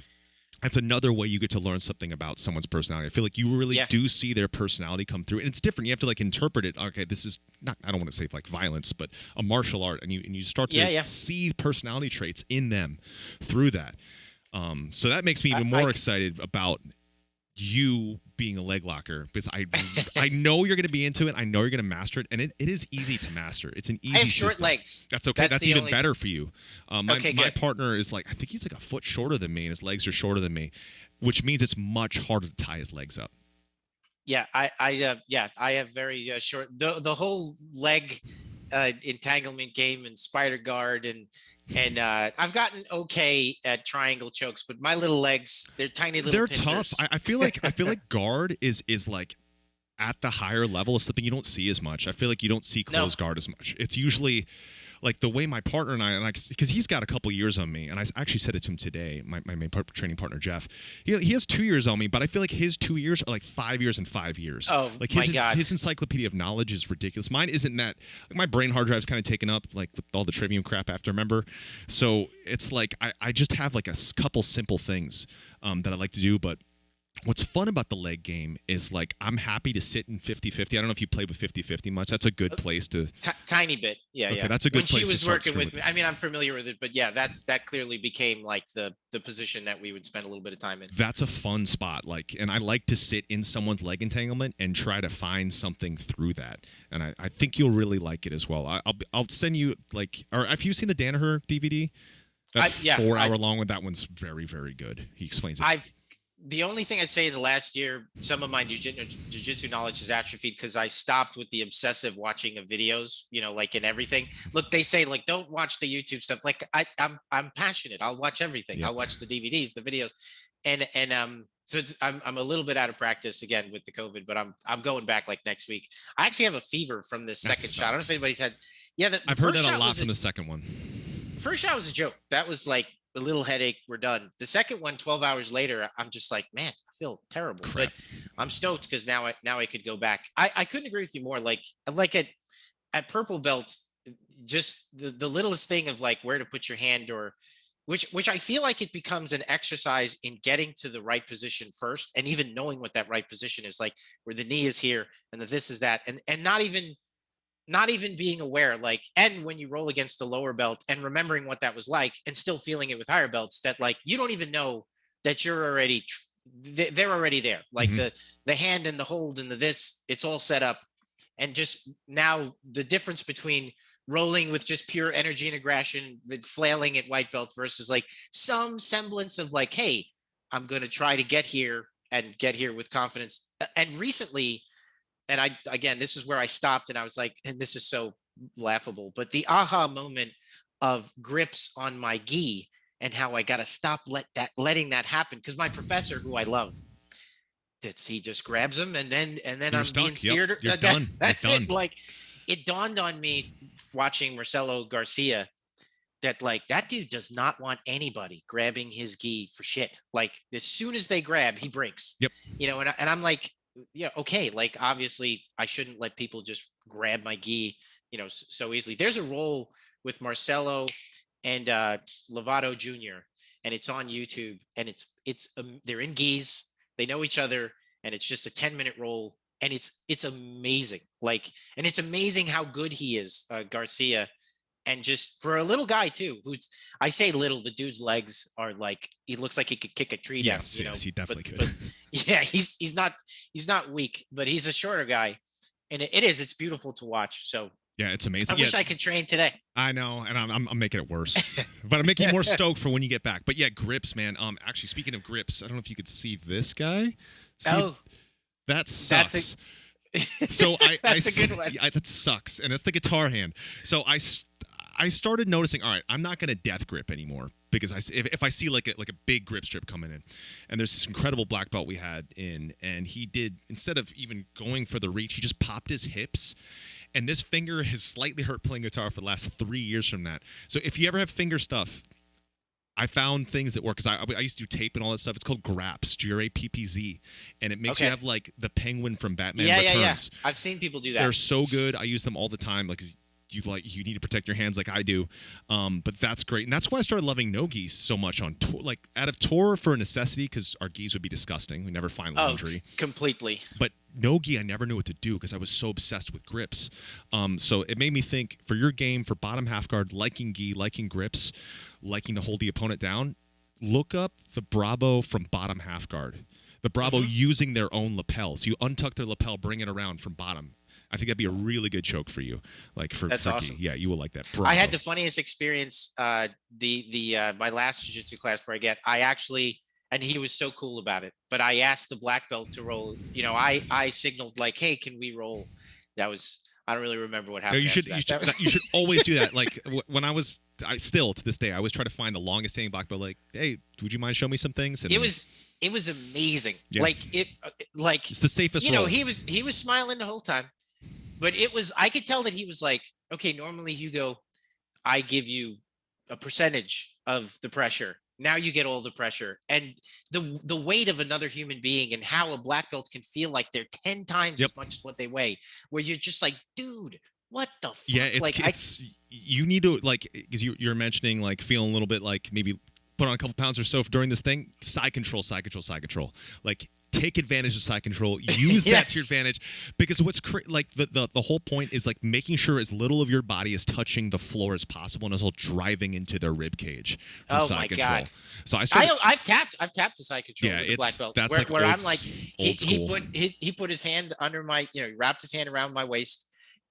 Speaker 2: that's another way you get to learn something about someone's personality. I feel like you really do see their personality come through, and it's different. You have to like interpret it. Okay, this is not, I don't want to say like violence, but a martial art, and you start to see personality traits in them through that. So that makes me even more excited about you being a leg locker, because I know you're going to be into it. I know you're going to master it, and it is easy to master. It's an easy
Speaker 1: I have short
Speaker 2: system.
Speaker 1: legs.
Speaker 2: That's okay. That's even better for you.
Speaker 1: Okay,
Speaker 2: my
Speaker 1: good.
Speaker 2: partner is like, I think he's like a foot shorter than me, and his legs are shorter than me, which means it's much harder to tie his legs up.
Speaker 1: Yeah, I have very short. The whole leg entanglement game and spider guard and I've gotten okay at triangle chokes, but my little legs, they're tiny little.
Speaker 2: They're
Speaker 1: pincers.
Speaker 2: tough. I feel like guard is like at the higher level is something you don't see as much. I feel like you don't see closed guard as much. It's usually like the way my partner and I, because he's got a couple years on me, and I actually said it to him today, my main training partner, Jeff. He has 2 years on me, but I feel like his 2 years are like 5 years and 5 years.
Speaker 1: Oh,
Speaker 2: like
Speaker 1: my God.
Speaker 2: His encyclopedia of knowledge is ridiculous. Mine isn't that. Like, my brain hard drive's kind of taken up, like with all the Trivium crap I have to remember. So it's like I just have like a couple simple things that I like to do, but what's fun about the leg game is like I'm happy to sit in 50-50. I don't know if you play with 50-50 much. That's a good place to
Speaker 1: tiny bit. Yeah,
Speaker 2: okay,
Speaker 1: yeah.
Speaker 2: that's a good
Speaker 1: when
Speaker 2: place
Speaker 1: she was
Speaker 2: to start
Speaker 1: working with me.
Speaker 2: with.
Speaker 1: I mean, I'm familiar with it, but yeah, that clearly became like the position that we would spend a little bit of time in.
Speaker 2: That's a fun spot. Like, and I like to sit in someone's leg entanglement and try to find something through that. And I think you'll really like it as well. I'll send you like, or have you seen the Danaher DVD? That 4 hour long one. That one's very, very good. He explains it.
Speaker 1: The only thing I'd say in the last year, some of my jiu-jitsu knowledge has atrophied because I stopped with the obsessive watching of videos, like in everything. Look, they say like, don't watch the YouTube stuff. Like I'm passionate. I'll watch everything.
Speaker 2: Yeah.
Speaker 1: I'll watch the DVDs, the videos. So I'm a little bit out of practice again with the COVID, but I'm going back like next week. I actually have a fever from this second shot. I don't know if anybody's had. Yeah.
Speaker 2: I've heard that a lot from the second one.
Speaker 1: First shot was a joke. That was like, a little headache, we're done. The second one, 12 hours later, I'm just like, man, I feel terrible.
Speaker 2: Crap.
Speaker 1: But I'm stoked because now I could go back. I couldn't agree with you more. Like at purple belts, just the littlest thing of like where to put your hand, or which I feel like it becomes an exercise in getting to the right position first, and even knowing what that right position is, like where the knee is here and the this is that, and not even being aware, like, and when you roll against the lower belt and remembering what that was like and still feeling it with higher belts, that like, you don't even know that you're already, they're already there. Like the hand and the hold and the this, it's all set up. And just now the difference between rolling with just pure energy and aggression, flailing at white belt versus like some semblance of like, hey, I'm going to try to get here and get here with confidence. And recently, and again, this is where I stopped and I was like, and this is so laughable, but the aha moment of grips on my gi and how I got to stop letting that happen. Cause my professor, who I love, he just grabs him and then
Speaker 2: You're
Speaker 1: I'm
Speaker 2: stuck.
Speaker 1: being steered.
Speaker 2: Yep. You're done.
Speaker 1: That's
Speaker 2: You're
Speaker 1: it.
Speaker 2: done.
Speaker 1: Like it dawned on me watching Marcelo Garcia that like that dude does not want anybody grabbing his gi for shit. Like as soon as they grab, he breaks.
Speaker 2: Yep.
Speaker 1: And I'm like, yeah, okay. Like obviously I shouldn't let people just grab my gi, so easily. There's a roll with Marcelo and Lovato Jr. and it's on YouTube and it's they're in gis, they know each other, and it's just a 10-minute roll. And it's amazing. Like, and it's amazing how good he is, Garcia. And just for a little guy too, I say little, the dude's legs are like, he looks like he could kick a tree down.
Speaker 2: Yes, he definitely could.
Speaker 1: But yeah, he's not weak, but he's a shorter guy, and it's beautiful to watch. So
Speaker 2: yeah, it's amazing.
Speaker 1: I wish I could train today.
Speaker 2: I know, and I'm making it worse, but I'm making you more stoked for when you get back. But yeah, grips, man. Actually, speaking of grips, I don't know if you could see this guy. That sucks. So that's a good one. That sucks, and it's the guitar hand. So I started noticing, all right, I'm not going to death grip anymore because if I see like a big grip strip coming in, and there's this incredible black belt we had in, and he did, instead of even going for the reach, he just popped his hips, and this finger has slightly hurt playing guitar for the last 3 years from that. So if you ever have finger stuff, I found things that work because I used to do tape and all that stuff. It's called GRAPZ, GRAPPZ, and it makes you have like the penguin from Batman Returns.
Speaker 1: Yeah. I've seen people do that.
Speaker 2: They're so good. I use them all the time. Like you need to protect your hands like I do, but that's great, and that's why I started loving no gis so much on tour. Like out of tour for a necessity, because our gis would be disgusting. We never find laundry.
Speaker 1: Completely.
Speaker 2: But no gi, I never knew what to do because I was so obsessed with grips. So it made me think for your game, for bottom half guard, liking gi, liking grips, liking to hold the opponent down. Look up the Bravo from bottom half guard. the Bravo using their own lapel. So you untuck their lapel, bring it around from bottom. I think that'd be a really good choke for you. Like
Speaker 1: That's awesome.
Speaker 2: Yeah, you will like that. Bravo.
Speaker 1: I had the funniest experience. My last jiu-jitsu class where I actually, and he was so cool about it, but I asked the black belt to roll. You know, I signaled like, hey, can we roll? I don't really remember what happened.
Speaker 2: No, you should always do that. Like when I still to this day, I always try to find the longest standing black belt. Like, hey, would you mind showing me some things? And
Speaker 1: it was amazing.
Speaker 2: Yeah.
Speaker 1: Like
Speaker 2: it's the safest.
Speaker 1: You know, he was smiling the whole time, but I could tell that he was like, okay, normally Hugo, I give you a percentage of the pressure. Now you get all the pressure, and the weight of another human being and how a black belt can feel like they're 10 times as much as what they weigh, where you're just like, dude, what the fuck?
Speaker 2: Yeah, you need to, like, because you're mentioning like feeling a little bit like maybe put on a couple pounds or so during this thing. Side control. Like, take advantage of side control. Use that to your advantage, because what's like the whole point is like making sure as little of your body is touching the floor as possible, and as well driving into their rib cage from side control. God. So
Speaker 1: I've tapped the side control with the black belt.
Speaker 2: That's
Speaker 1: where
Speaker 2: old,
Speaker 1: I'm like, he put his hand under my, he wrapped his hand around my waist,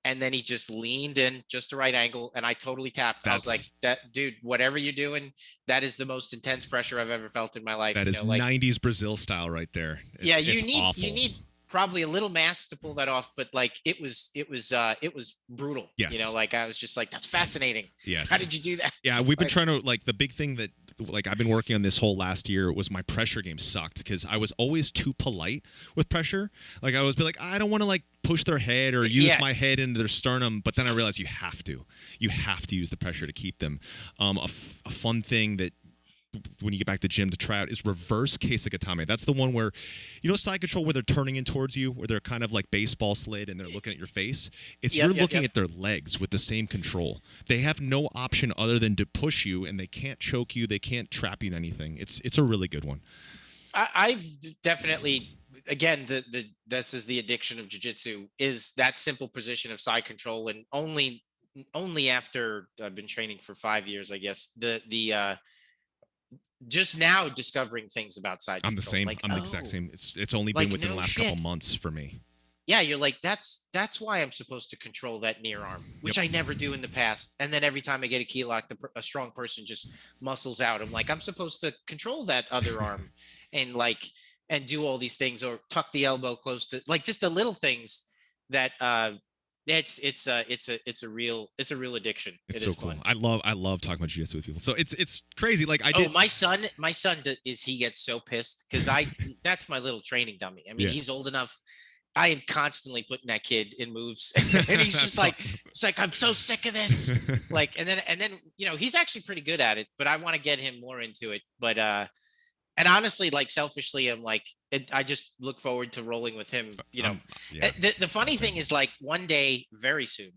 Speaker 1: and then he just leaned in just the right angle, and I totally tapped. I was like, that dude, whatever you're doing, that is the most intense pressure I've ever felt in my life.
Speaker 2: That is 90s Brazil style right there.
Speaker 1: You need probably a little mass to pull that off, but like it was brutal.
Speaker 2: Yes.
Speaker 1: You know, like I was just like, that's fascinating.
Speaker 2: Yes.
Speaker 1: How did you do that?
Speaker 2: Yeah, we've been trying to, like, the big thing that like I've been working on this whole last year was my pressure game sucked, because I was always too polite with pressure. Like I was like, I don't want to like push their head or use my head into their sternum, but then I realized you have to use the pressure to keep them. A fun thing that when you get back to the gym to try out is reverse Keisagatame. That's the one where, side control where they're turning in towards you, where they're kind of like baseball slid and they're looking at your face. You're looking at their legs with the same control. They have no option other than to push you, and they can't choke you. They can't trap you in anything. It's a really good one.
Speaker 1: I've definitely, again, this is the addiction of jiu-jitsu, is that simple position of side control, and only after I've been training for 5 years, I guess, the just now discovering things about side control.
Speaker 2: I'm the same. I'm the exact same. It's only been within the last couple months for me.
Speaker 1: Yeah, you're like, that's why I'm supposed to control that near arm, which I never do in the past. And then every time I get a key lock, a strong person just muscles out. I'm like, I'm supposed to control that other arm and do all these things, or tuck the elbow close to, like, just the little things that it's a real addiction.
Speaker 2: It's so cool. Fun. I love talking about jiu-jitsu with people. So it's crazy. Like
Speaker 1: my son he gets so pissed because that's my little training dummy. I mean, he's old enough. I am constantly putting that kid in moves, and he's just like, awesome. It's like, I'm so sick of this. Like, and then he's actually pretty good at it, but I want to get him more into it. But and honestly, like, selfishly, I'm like, I just look forward to rolling with him. The funny thing is, like, one day, very soon,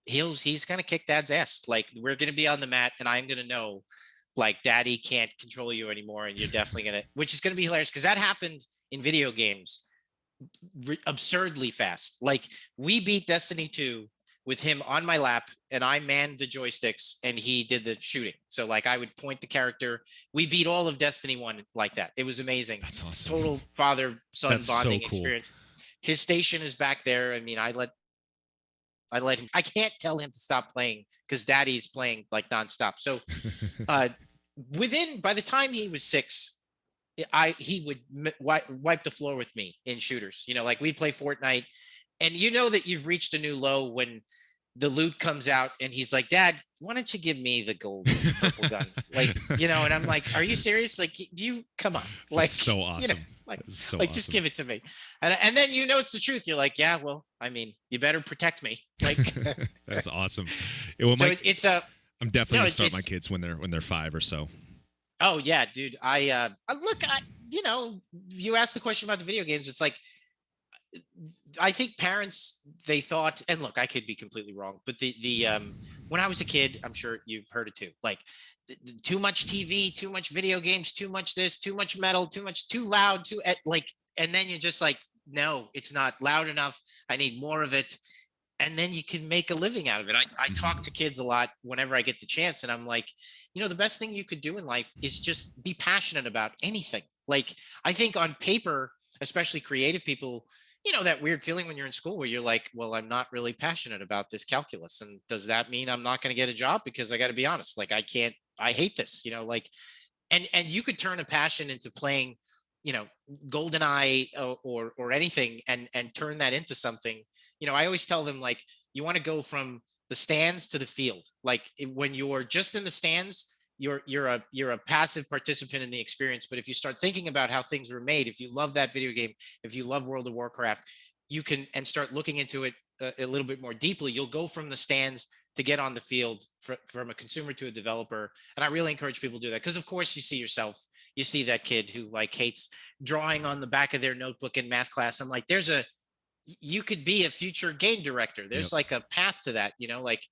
Speaker 1: he's gonna kick Dad's ass. Like, we're gonna be on the mat, and I'm gonna know, like, Daddy can't control you anymore, and you're definitely gonna, which is gonna be hilarious, because that happened in video games absurdly fast. Like, we beat Destiny 2 with him on my lap, and I manned the joysticks and he did the shooting. So, like, I would point the character. We beat all of Destiny 1 like that. It was amazing.
Speaker 2: That's awesome.
Speaker 1: Total father-son bonding
Speaker 2: so cool.
Speaker 1: experience. His station is back there. I mean, I let him. I can't tell him to stop playing because Daddy's playing like nonstop. So by the time he was 6, he would wipe the floor with me in shooters. Like, we'd play Fortnite, and that you've reached a new low when the loot comes out and he's like, Dad, why don't you give me the gold purple gun? Like, and I'm like, are you serious? Like, you come on. Like,
Speaker 2: that's so awesome.
Speaker 1: Awesome. Just give it to me. And then it's the truth. You're like, yeah, well, I mean, you better protect me. Like,
Speaker 2: that's awesome.
Speaker 1: I'm
Speaker 2: definitely gonna start my kids when they're 5 or so.
Speaker 1: Oh yeah, dude. You asked the question about the video games. It's like, I think parents, they thought, and look, I could be completely wrong, but the when I was a kid, I'm sure you've heard it too. Like, too much TV, too much video games, too much this, too much metal, too loud, and then you're just like, no, it's not loud enough. I need more of it. and then you can make a living out of it. I talk
Speaker 2: Mhm.
Speaker 1: to kids a lot whenever I get the chance, and I'm like, the best thing you could do in life is just be passionate about anything. Like, I think on paper, especially creative people, that weird feeling when you're in school where you're like, well, I'm not really passionate about this calculus. And does that mean I'm not going to get a job? Because I got to be honest, like, I hate this, like, and you could turn a passion into playing, you know, GoldenEye, or anything, and turn that into something. I always tell them, like, you want to go from the stands to the field. Like, when you're just in the stands, you're a passive participant in the experience. But if you start thinking about how things were made, if you love that video game, if you love World of Warcraft, you can, and start looking into it a little bit more deeply. You'll go from the stands to get on the field, from a consumer to a developer. And I really encourage people to do that, because of course you see yourself, you see that kid who, like, hates drawing on the back of their notebook in math class. I'm like, you could be a future game director.
Speaker 2: Yep.
Speaker 1: There's like a path to that, like,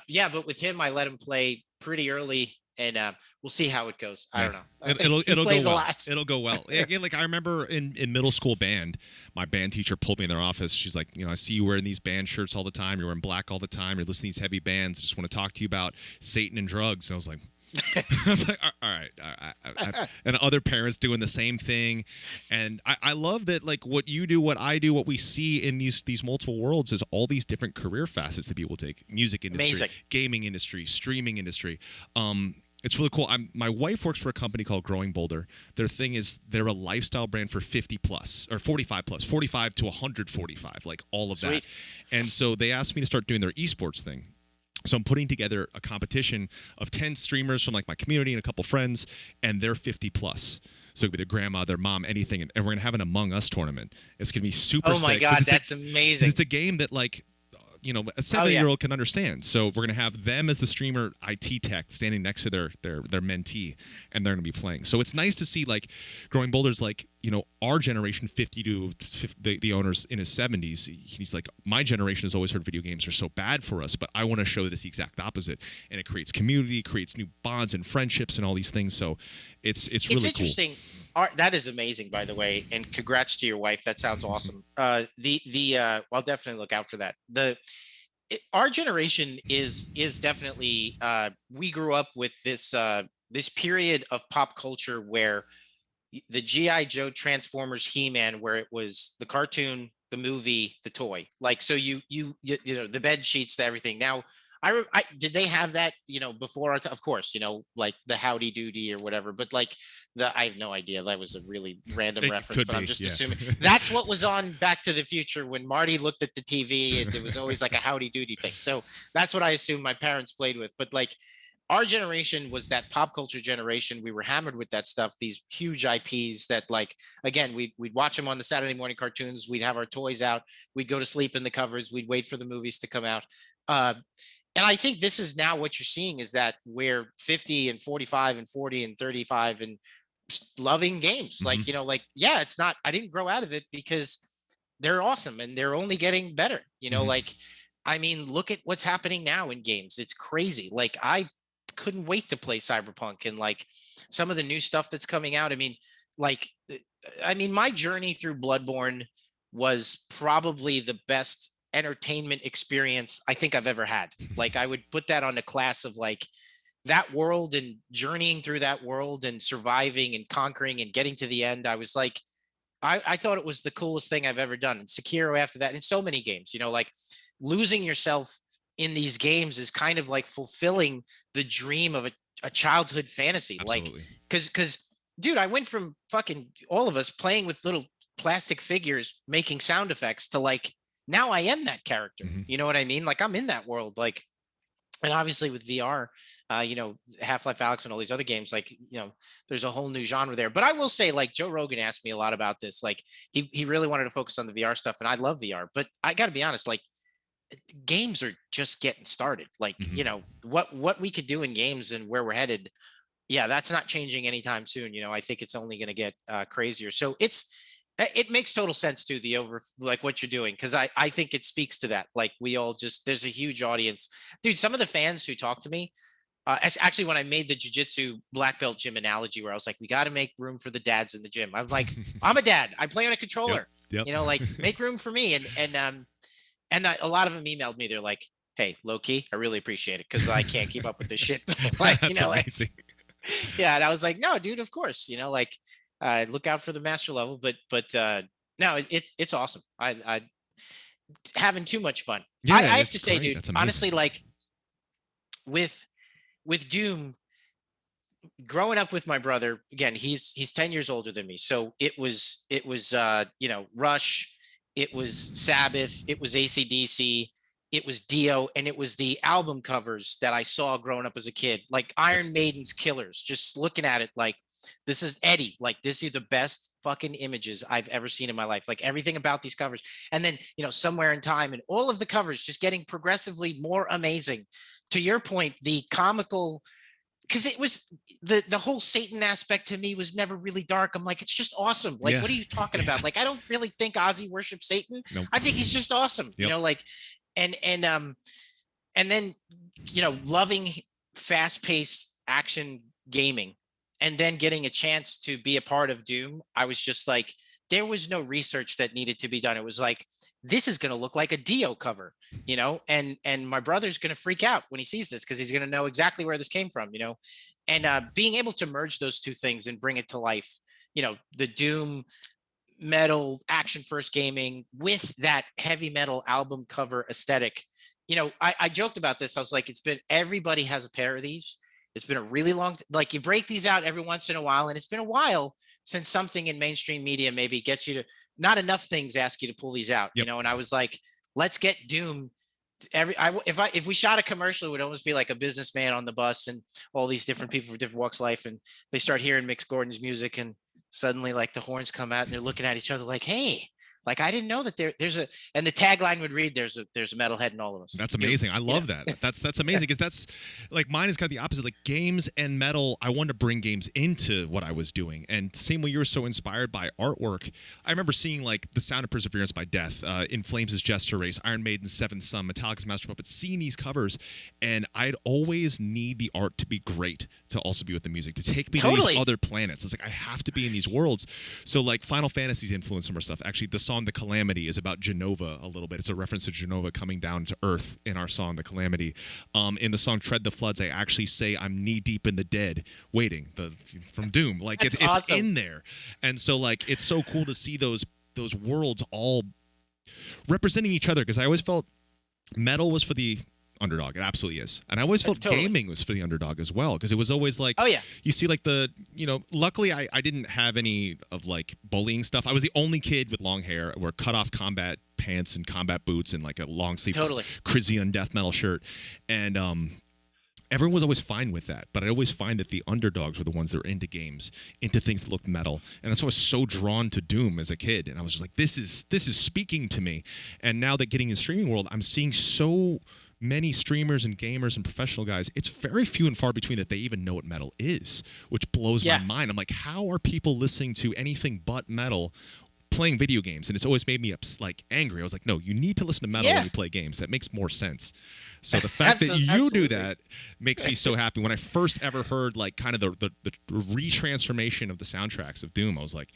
Speaker 1: yeah. But with him, I let him play pretty early, and we'll see how it goes. I
Speaker 2: Yeah.
Speaker 1: don't know.
Speaker 2: It'll
Speaker 1: He
Speaker 2: it'll
Speaker 1: plays
Speaker 2: go
Speaker 1: a
Speaker 2: well.
Speaker 1: lot.
Speaker 2: It'll go well. Yeah, again, like I remember in middle school band, my band teacher pulled me in their office. She's like, I see you wearing these band shirts all the time. You're wearing black all the time. You're listening to these heavy bands. I just want to talk to you about Satan and drugs. And I was like, all right. And other parents doing the same thing. And I love that, like, what you do, what I do, what we see in these multiple worlds is all these different career facets that people take. Music industry,
Speaker 1: Amazing.
Speaker 2: gaming industry, streaming industry. It's really cool. My wife works for a company called Growing Boulder. Their thing is they're a lifestyle brand for 50 plus or 45 plus, 45 to 145, like all of
Speaker 1: Sweet.
Speaker 2: that. And so they asked me to start doing their esports thing. So I'm putting together a competition of 10 streamers from like my community and a couple friends, and they're 50 plus. So it could be their grandma, their mom, anything. And we're going to have an Among Us tournament. It's going to be super sick.
Speaker 1: Oh my God, that's amazing.
Speaker 2: It's a game that, like, a 7-year-old can understand. So we're going to have them as the streamer IT tech standing next to their mentee, and they're going to be playing. So it's nice to see, like, Growing Boulder's like, our generation, 50 to 50, the owner's in his 70s. He's like, my generation has always heard video games are so bad for us, but I want to show that it's the exact opposite. And it creates community, creates new bonds and friendships and all these things. So it's really
Speaker 1: interesting.
Speaker 2: cool.
Speaker 1: That is amazing, by the way, and congrats to your wife. That sounds awesome. I'll definitely look out for that. Our generation is definitely, we grew up with this period of pop culture where the GI Joe, Transformers, He-Man, where it was the cartoon, the movie, the toy. Like, so you the bed sheets to everything. Now, I did they have that, before of course, like the Howdy Doody or whatever, but like I have no idea. That was a really random reference, but I'm just assuming that's what was on Back to the Future when Marty looked at the TV, and it was always like a Howdy Doody thing. So that's what I assume my parents played with. But like, our generation was that pop culture generation. We were hammered with that stuff, these huge IPs that, like, again, we'd watch them on the Saturday morning cartoons. We'd have our toys out. We'd go to sleep in the covers. We'd wait for the movies to come out. And I think this is now what you're seeing, is that we're 50 and 45 and 40 and 35 and loving games. Like, like, yeah, it's not, I didn't grow out of it because they're awesome and they're only getting better, like, I mean, look at what's happening now in games. It's crazy. Like, I couldn't wait to play Cyberpunk and like some of the new stuff that's coming out. I mean, my journey through Bloodborne was probably the best entertainment experience I think I've ever had. Like, I would put that on the class of like that world and journeying through that world and surviving and conquering and getting to the end. I was like, I thought it was the coolest thing I've ever done. And Sekiro after that, and so many games, like losing yourself in these games is kind of like fulfilling the dream of a childhood fantasy.
Speaker 2: Absolutely.
Speaker 1: Like, because dude, I went from fucking all of us playing with little plastic figures making sound effects to like, now I am that character. You know what I mean? Like, I'm in that world. Like, and obviously with VR, Half-Life Alyx and all these other games, like, there's a whole new genre there. But I will say, like, Joe Rogan asked me a lot about this. Like, he really wanted to focus on the VR stuff, and I love VR. But I got to be honest, like, games are just getting started. Like, what we could do in games and where we're headed, yeah, that's not changing anytime soon. I think it's only going to get crazier. So it makes total sense to like what you're doing, because I think it speaks to that. Like, we all just, there's a huge audience, dude. Some of the fans who talk to me, actually, when I made the jiu-jitsu black belt gym analogy, where I was like, we got to make room for the dads in the gym. I'm like, I'm a dad. I play on a controller.
Speaker 2: Yep.
Speaker 1: Like, make room for me. And And a lot of them emailed me. They're like, "Hey, low key, I really appreciate it because I can't keep up with this shit." Like,
Speaker 2: That's
Speaker 1: like,
Speaker 2: amazing.
Speaker 1: yeah. And I was like, "No, dude, of course, like, look out for the master level." But no, it's awesome. I having too much fun.
Speaker 2: Yeah,
Speaker 1: I have
Speaker 2: it's
Speaker 1: to say,
Speaker 2: great.
Speaker 1: dude,
Speaker 2: That's amazing.
Speaker 1: honestly, like with Doom, growing up with my brother, again, he's 10 years older than me. So it was Rush, it was Sabbath, it was AC/DC, it was Dio, and it was the album covers that I saw growing up as a kid, like
Speaker 2: Yep.
Speaker 1: Iron Maiden's Killers, just looking at it like this is Eddie, like this is the best fucking images I've ever seen in my life, like everything about these covers. And then Somewhere in Time, and all of the covers just getting progressively more amazing. To your point, the comical, because it was the whole Satan aspect to me was never really dark. I'm like, it's just awesome. Like,
Speaker 2: Yeah.
Speaker 1: what are you talking
Speaker 2: Yeah.
Speaker 1: about? Like, I don't really think Ozzy worships Satan.
Speaker 2: Nope.
Speaker 1: I think he's just awesome.
Speaker 2: Yep.
Speaker 1: Like, and then loving fast-paced action gaming, and then getting a chance to be a part of Doom. I was just like, there was no research that needed to be done. It was like, this is going to look like a Dio cover, and my brother's going to freak out when he sees this because he's going to know exactly where this came from, and being able to merge those two things and bring it to life, the Doom metal action first gaming with that heavy metal album cover aesthetic. I joked about this. I was like, everybody has a pair of these. It's been a really long, like you break these out every once in a while, and it's been a while since something in mainstream media maybe gets you to, not enough things ask you to pull these out,
Speaker 2: Yep.
Speaker 1: and I was like, let's get Doom. If we shot a commercial, it would almost be like a businessman on the bus and all these different people from different walks of life, and they start hearing Mick Gordon's music, and suddenly like the horns come out and they're looking at each other like, hey, like I didn't know that there's a, and the tagline would read, there's a metalhead in all of us.
Speaker 2: That's amazing. I love that. That's amazing because that's like mine is kind of the opposite. Like games and metal, I wanted to bring games into what I was doing. And same way you were so inspired by artwork. I remember seeing like The Sound of Perseverance by Death, In Flames' Jester Race, Iron Maiden's Seventh Son, Metallica's Master Puppet, seeing these covers, and I'd always need the art to be great to also be with the music, to take me to these other planets. It's like I have to be in these worlds. So like Final Fantasy's influenced some of our stuff. Actually, the song The Calamity is about Genova a little bit. It's a reference to Genova coming down to Earth in our song The Calamity. In the song Tread the Floods, I actually say I'm knee deep in the dead, waiting from Doom. Like it's
Speaker 1: awesome.
Speaker 2: in there. And so like it's so cool to see those worlds all representing each other, because I always felt metal was for the underdog. It absolutely is. And I always felt gaming was for the underdog as well, because it was always like,
Speaker 1: oh yeah,
Speaker 2: you see like luckily I didn't have any of like bullying stuff. I was the only kid with long hair, wore cut off combat pants and combat boots and like a long sleeve Chrysian death metal shirt. And everyone was always fine with that, but I always find that the underdogs were the ones that were into games, into things that looked metal, and that's why I was so drawn to Doom as a kid. And I was just like, this is speaking to me. And now that getting in the streaming world, I'm seeing so many streamers and gamers and professional guys, it's very few and far between that they even know what metal is, which blows my mind. I'm like, how are people listening to anything but metal playing video games? And it's always made me like angry. I was like, no, you need to listen to metal when you play games. That makes more sense. So the fact that you do that makes me so happy. When I first ever heard like kind of the retransformation of the soundtracks of Doom, I was like,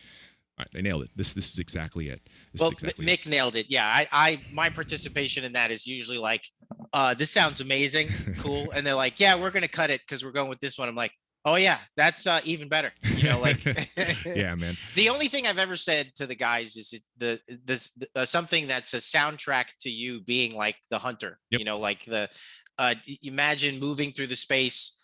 Speaker 2: all right, they nailed it. This is exactly it.
Speaker 1: Mick nailed it. Yeah, my participation in that is usually like, this sounds amazing, cool, and they're like, yeah, we're gonna cut it because we're going with this one. I'm like, oh yeah, that's even better. Like,
Speaker 2: yeah, man.
Speaker 1: The only thing I've ever said to the guys is something that's a soundtrack to you being like the hunter.
Speaker 2: Yep.
Speaker 1: Like imagine moving through the space.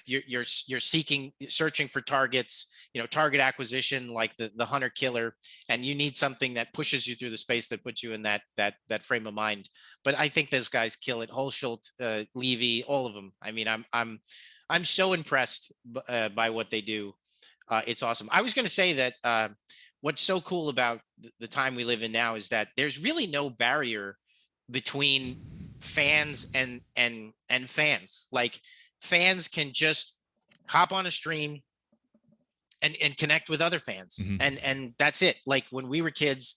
Speaker 1: You're searching for targets. Target acquisition, like the hunter killer, and you need something that pushes you through the space, that puts you in that frame of mind. But I think those guys kill it. Holschult, Levy, all of them. I mean, I'm so impressed by what they do. It's awesome. I was going to say that what's so cool about the time we live in now is that there's really no barrier between fans and fans. Like, fans can just hop on a stream and connect with other fans.
Speaker 2: Mm-hmm.
Speaker 1: And that's it. Like when we were kids,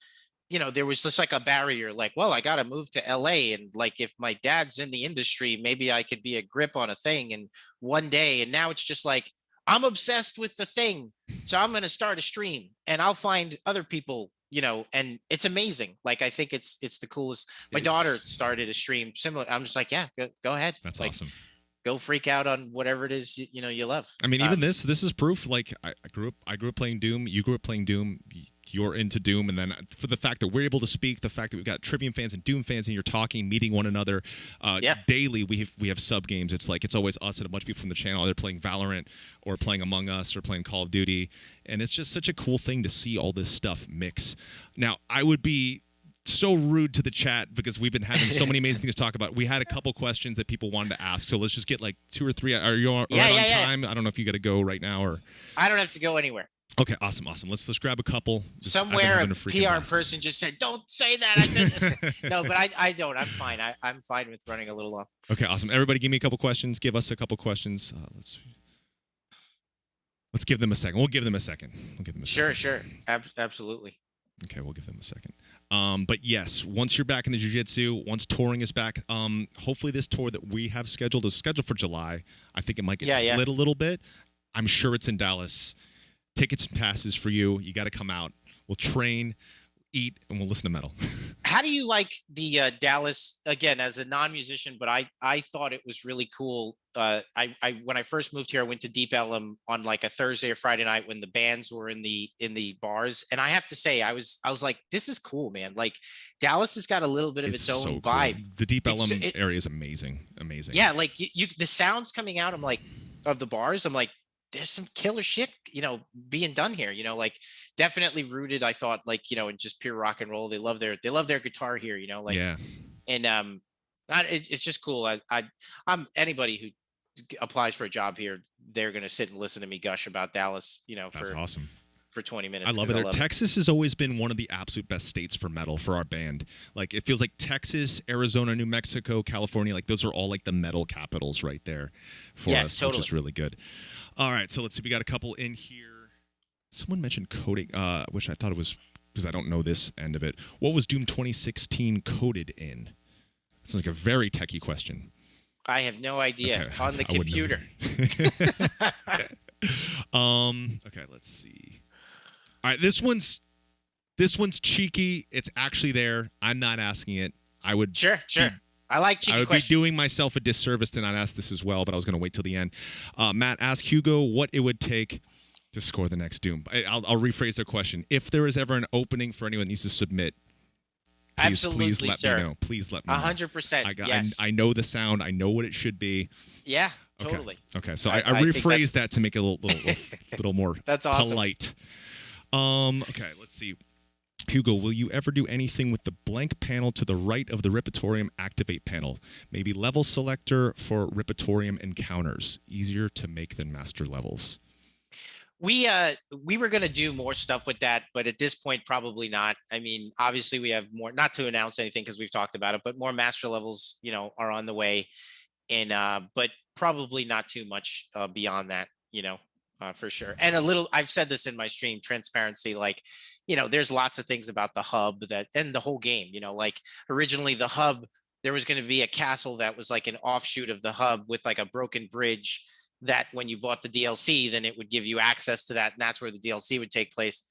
Speaker 1: there was just like a barrier, like, well, I got to move to LA. And like, if my dad's in the industry, maybe I could be a grip on a thing and one day. And now it's just like, I'm obsessed with the thing, so I'm going to start a stream and I'll find other people and it's amazing. Like, I think it's the coolest. My daughter
Speaker 2: It's
Speaker 1: started a stream similar. I'm just like, yeah, go ahead.
Speaker 2: That's
Speaker 1: Like,
Speaker 2: awesome.
Speaker 1: go freak out on whatever it is you love.
Speaker 2: I mean, even this is proof. Like I grew up playing Doom. You grew up playing Doom. You're into Doom, and then for the fact that we're able to speak, the fact that we've got Trivium fans and Doom fans, and you're talking, meeting one another daily. We have sub games. It's like it's always us and a bunch of people from the channel. They're playing Valorant or playing Among Us or playing Call of Duty, and it's just such a cool thing to see all this stuff mix. Now, I would be so rude to the chat because we've been having so many amazing things to talk about. We had a couple questions that people wanted to ask, so let's just get like 2 or 3. Are you on time? I don't know if you got to go right now or.
Speaker 1: I don't have to go anywhere.
Speaker 2: Okay, awesome. Let's grab a couple.
Speaker 1: Somewhere a PR person just said, "Don't say that." No, but I don't. I'm fine. I'm fine with running a little long.
Speaker 2: Okay, awesome. Everybody, give me a couple questions. Give us a couple questions. Let's give them a second. We'll give them a second.
Speaker 1: Sure. Absolutely.
Speaker 2: Okay, we'll give them a second. But yes, once you're back in the jiu-jitsu, once touring is back, hopefully this tour that we have scheduled is scheduled for July. I think it might get slid a little bit. I'm sure it's in Dallas. Tickets and passes for you. You got to come out. We'll train, eat, and we'll listen to metal.
Speaker 1: How do you like the Dallas, again, as a non-musician, but I thought it was really cool. I when I first moved here, I went to Deep Ellum on like a Thursday or Friday night when the bands were in the bars. And I have to say, I was like, this is cool, man. Like, Dallas has got a little bit of its own vibe.
Speaker 2: Cool. The Deep Ellum area is amazing.
Speaker 1: Yeah, like the sounds coming out, I'm like, of the bars, I'm like, there's some killer shit, being done here, like definitely rooted, I thought, like, in just pure rock and roll. They love their guitar here, like,
Speaker 2: yeah.
Speaker 1: And it's just cool. I'm anybody who applies for a job here, they're going to sit and listen to me gush about Dallas,
Speaker 2: That's awesome.
Speaker 1: For 20 minutes.
Speaker 2: I love it. Texas has always been one of the absolute best states for metal for our band. Like, it feels like Texas, Arizona, New Mexico, California, like those are all like the metal capitals right there for us, totally. Which is really good. All right, so let's see. We got a couple in here. Someone mentioned coding, which I thought it was, because I don't know this end of it. What was Doom 2016 coded in? This is like a very techie question.
Speaker 1: I have no idea. Okay, on the computer.
Speaker 2: Okay, let's see. All right, this one's cheeky. It's actually there. I'm not asking it. I would
Speaker 1: sure. I like cheeky questions.
Speaker 2: Be doing myself a disservice to not ask this as well, but I was going to wait till the end. Matt, ask Hugo what it would take to score the next Doom. I'll rephrase their question. If there is ever an opening for anyone that needs to submit, please let me know. Please let me know.
Speaker 1: 100%. Yes.
Speaker 2: I know the sound. I know what it should be.
Speaker 1: Yeah, totally.
Speaker 2: Okay. So I rephrased that to make it a little more
Speaker 1: that's awesome.
Speaker 2: Polite. Okay, let's see. Hugo, will you ever do anything with the blank panel to the right of the Ripatorium activate panel? Maybe level selector for Ripatorium encounters. Easier to make than master levels.
Speaker 1: We were going to do more stuff with that, but at this point, probably not. I mean, obviously we have more, not to announce anything because we've talked about it, but more master levels, are on the way. And, but probably not too much beyond that, for sure. And I've said this in my stream, transparency, like, there's lots of things about the hub and the whole game, like originally the hub, there was going to be a castle that was like an offshoot of the hub with like a broken bridge that when you bought the DLC, then it would give you access to that. And that's where the DLC would take place.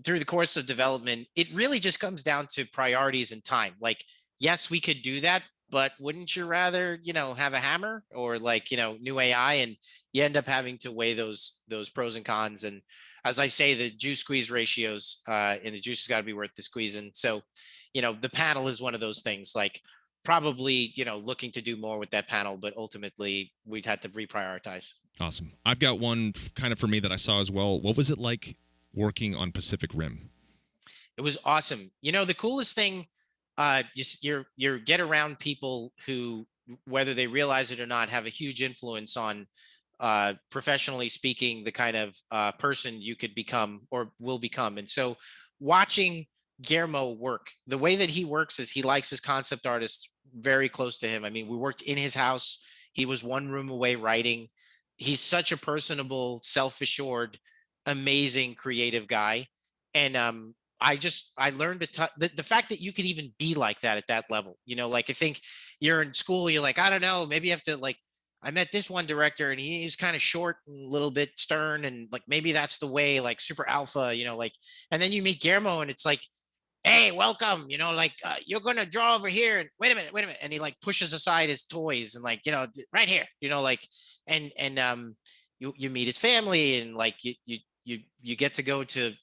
Speaker 1: Through the course of development, it really just comes down to priorities and time. Like, yes, we could do that, but wouldn't you rather, have a hammer or like, new AI, and you end up having to weigh those pros and cons. And as I say, the juice squeeze ratios and the juice has got to be worth the squeezing. So, the panel is one of those things, like probably, looking to do more with that panel, but ultimately we'd have to reprioritize. Awesome. I've got one kind of for me that I saw as well. What was it like working on Pacific Rim? It was awesome. The coolest thing, you're get around people who, whether they realize it or not, have a huge influence on professionally speaking, the kind of person you could become or will become. And so watching Guillermo work, the way that he works is he likes his concept artists very close to him. I mean, we worked in his house. He was one room away writing. He's such a personable, self-assured, amazing, creative guy. And I learned the fact that you could even be like that at that level, like, I think you're in school, you're like, I don't know, maybe you have to like, I met this one director and he's kind of short and a little bit stern and like maybe that's the way, like super alpha, like. And then you meet Guillermo and it's like, hey, welcome, like you're gonna draw over here and wait a minute, and he like pushes aside his toys and like right here, like, and you meet his family and like you get to go to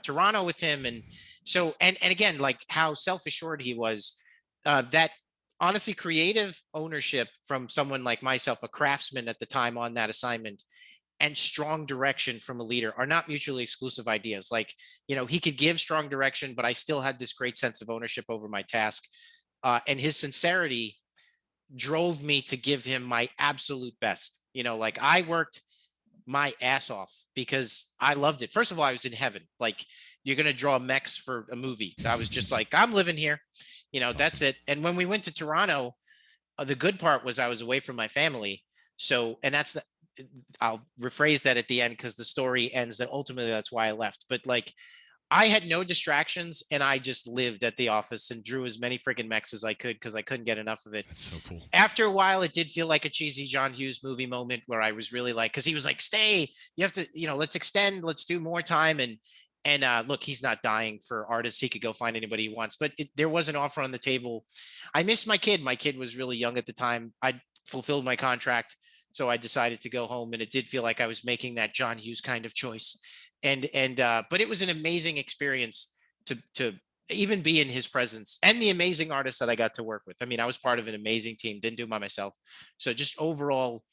Speaker 1: Toronto with him, and so and again like how self-assured he was, that honestly creative ownership from someone like myself, a craftsman at the time on that assignment, and strong direction from a leader are not mutually exclusive ideas. Like, he could give strong direction, but I still had this great sense of ownership over my task. And his sincerity drove me to give him my absolute best. Like I worked my ass off because I loved it. First of all, I was in heaven. Like, you're going to draw mechs for a movie. I was just like, I'm living here. That's it. And when we went to Toronto, the good part was I was away from my family. So, and I'll rephrase that at the end because the story ends that ultimately that's why I left. But like, I had no distractions and I just lived at the office and drew as many freaking mechs as I could because I couldn't get enough of it.
Speaker 2: That's so cool.
Speaker 1: After a while, it did feel like a cheesy John Hughes movie moment where I was really like, because he was like, stay, you have to, let's extend, let's do more time. And look, he's not dying for artists. He could go find anybody he wants, but there was an offer on the table. I missed my kid. My kid was really young at the time. I fulfilled my contract. So I decided to go home, and it did feel like I was making that John Hughes kind of choice. But it was an amazing experience to even be in his presence and the amazing artists that I got to work with. I mean, I was part of an amazing team, didn't do it by myself. So just overall,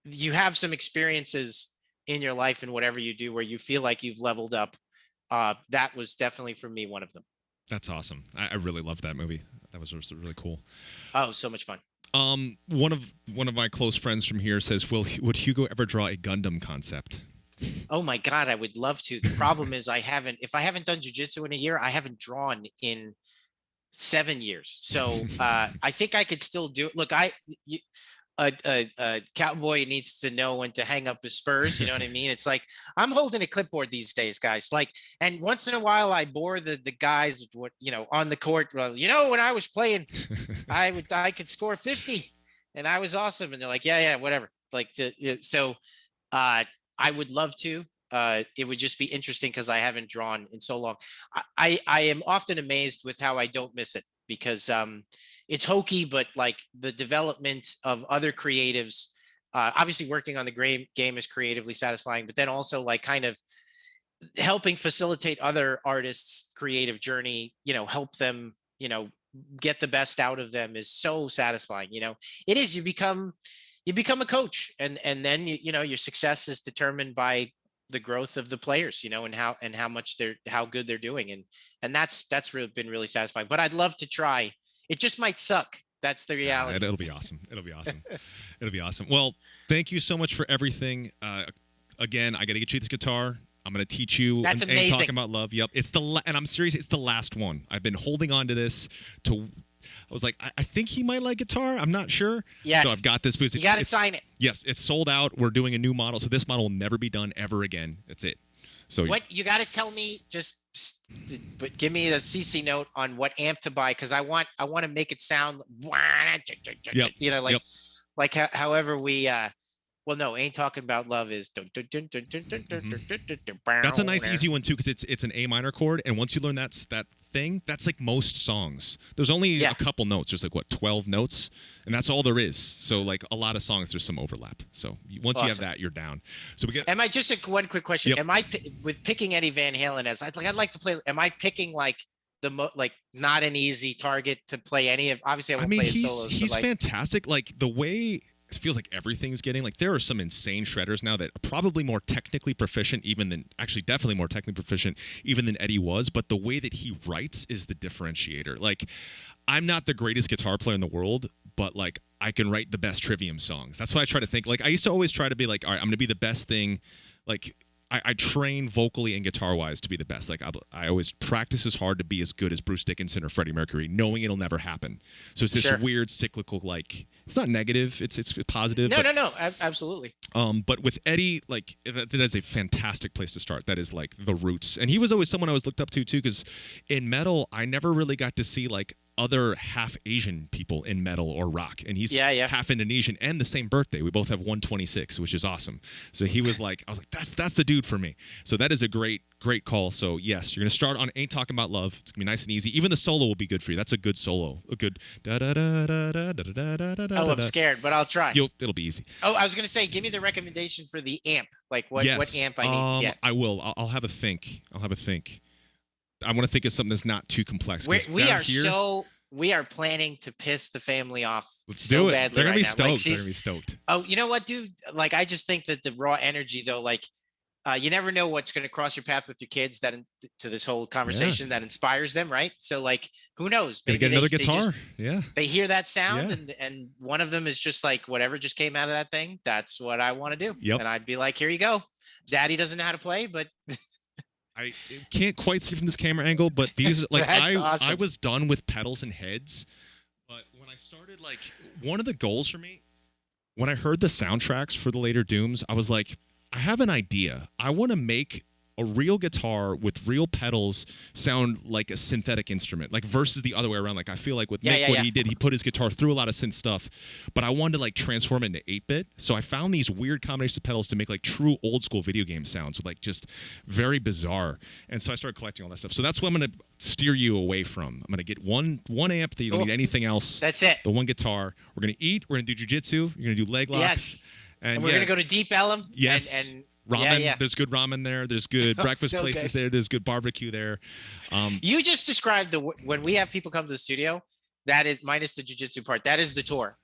Speaker 1: you have some experiences in your life and whatever you do where you feel like you've leveled up. That was definitely for me one of them.
Speaker 2: That's awesome. I really loved that movie. That was really cool.
Speaker 1: Oh, so much fun.
Speaker 2: One of my close friends from here says, would Hugo ever draw a Gundam concept?
Speaker 1: Oh my God, I would love to. The problem is if I haven't done jiu-jitsu in a year, I haven't drawn in 7 years. So I think I could still do it. Look, a cowboy needs to know when to hang up his spurs. You know what I mean? It's like I'm holding a clipboard these days, guys. Like, and once in a while, I bore the guys, on the court. Well, when I was playing, I could score 50, and I was awesome. And they're like, yeah, whatever. Like, so I would love to. It would just be interesting because I haven't drawn in so long. I am often amazed with how I don't miss it because it's hokey, but like the development of other creatives, obviously working on the game is creatively satisfying, but then also like kind of helping facilitate other artists' creative journey, help them, get the best out of them is so satisfying. It is, you become a coach, and then your success is determined by the growth of the players, and how good they're doing. And that's been really satisfying, but I'd love to try. It just might suck. That's the reality.
Speaker 2: It'll be awesome. It'll be awesome. Well, thank you so much for everything. Again, I got to get you this guitar. I'm going to teach you.
Speaker 1: That's
Speaker 2: and
Speaker 1: amazing.
Speaker 2: Talking about love. Yep. And I'm serious. It's the last one. I've been holding on to this I was like, I think he might like guitar. I'm not sure.
Speaker 1: Yes.
Speaker 2: So I've got this boost.
Speaker 1: You got to sign it.
Speaker 2: Yes. It's sold out. We're doing a new model. So this model will never be done ever again. That's it. So
Speaker 1: what you got to tell me, but give me a CC note on what amp to buy. Cause I want to make it sound,
Speaker 2: yep.
Speaker 1: like however we, well, no, Ain't Talking About Love is.
Speaker 2: That's a nice, easy one too, because it's an A minor chord, and once you learn that thing, that's like most songs. There's only a couple notes. There's like 12 notes, and that's all there is. So like a lot of songs, there's some overlap. So once you have that, you're down. So we get.
Speaker 1: Am I just one quick question?
Speaker 2: Yep.
Speaker 1: Am I with picking Eddie Van Halen as I'd like to play? Am I picking like not an easy target to play any of? Obviously, I play his solos.
Speaker 2: He's fantastic. Like the way. It feels like everything's getting like there are some insane shredders now that are probably more technically proficient definitely more technically proficient even than Eddie was, but the way that he writes is the differentiator. Like I'm not the greatest guitar player in the world, but like I can write the best Trivium songs. That's what I try to think. Like I used to always try to be like, all right, I'm gonna be the best thing. Like I train vocally and guitar wise to be the best. Like I always practice as hard to be as good as Bruce Dickinson or Freddie Mercury, knowing it'll never happen. So it's this weird cyclical, like it's not negative, it's positive.
Speaker 1: No, absolutely.
Speaker 2: But with Eddie, like that is a fantastic place to start. That is like the roots, and he was always someone I was looked up to too, because in metal I never really got to see like other half Asian people in metal or rock, and he's
Speaker 1: Yeah.
Speaker 2: half Indonesian and the same birthday. We both have 126, which is awesome. So he was like, I was like, that's the dude for me. So that is a great call. So yes, you're gonna start on Ain't Talking About Love. It's gonna be nice and easy. Even the solo will be good for you. That's a good solo. A good da da da da da da da da da.
Speaker 1: Oh, I'm scared, but I'll try.
Speaker 2: It'll be easy.
Speaker 1: Oh, I was gonna say, give me the recommendation for the amp. Like what amp I need to get.
Speaker 2: I will. I'll have a think. I want to think of something that's not too complex.
Speaker 1: We are planning to piss the family off.
Speaker 2: Let's do it. They're gonna be stoked.
Speaker 1: Like
Speaker 2: they're gonna be stoked.
Speaker 1: Oh, you know what, dude? Like, I just think that the raw energy, though, like, you never know what's going to cross your path with your kids to this whole conversation that inspires them, right? So, like, who knows?
Speaker 2: Maybe get another guitar.
Speaker 1: They hear that sound, and one of them is just like, whatever just came out of that thing, that's what I want to do.
Speaker 2: Yep.
Speaker 1: And I'd be like, here you go. Daddy doesn't know how to play, but
Speaker 2: I can't quite see from this camera angle, but these like
Speaker 1: awesome.
Speaker 2: I was done with pedals and heads, but when I started, like, one of the goals for me, when I heard the soundtracks for the later Dooms, I was like, I have an idea. I want to make a real guitar with real pedals sound like a synthetic instrument, like versus the other way around. Like, I feel like with Nick, what he did, he put his guitar through a lot of synth stuff, but I wanted to like transform it into 8-bit. So I found these weird combinations of pedals to make like true old school video game sounds with like just very bizarre. And so I started collecting all that stuff. So that's what I'm going to steer you away from. I'm going to get one amp that you don't need anything else.
Speaker 1: That's it.
Speaker 2: The one guitar. We're going to eat. We're going to do jiu-jitsu. You're going to do leg locks.
Speaker 1: Yes. And we're going to go to Deep Ellum.
Speaker 2: Yes.
Speaker 1: And
Speaker 2: ramen. There's good ramen there. There's good breakfast places there. There's good barbecue there.
Speaker 1: You just described when we have people come to the studio, that is minus the jiu-jitsu part. That is the tour.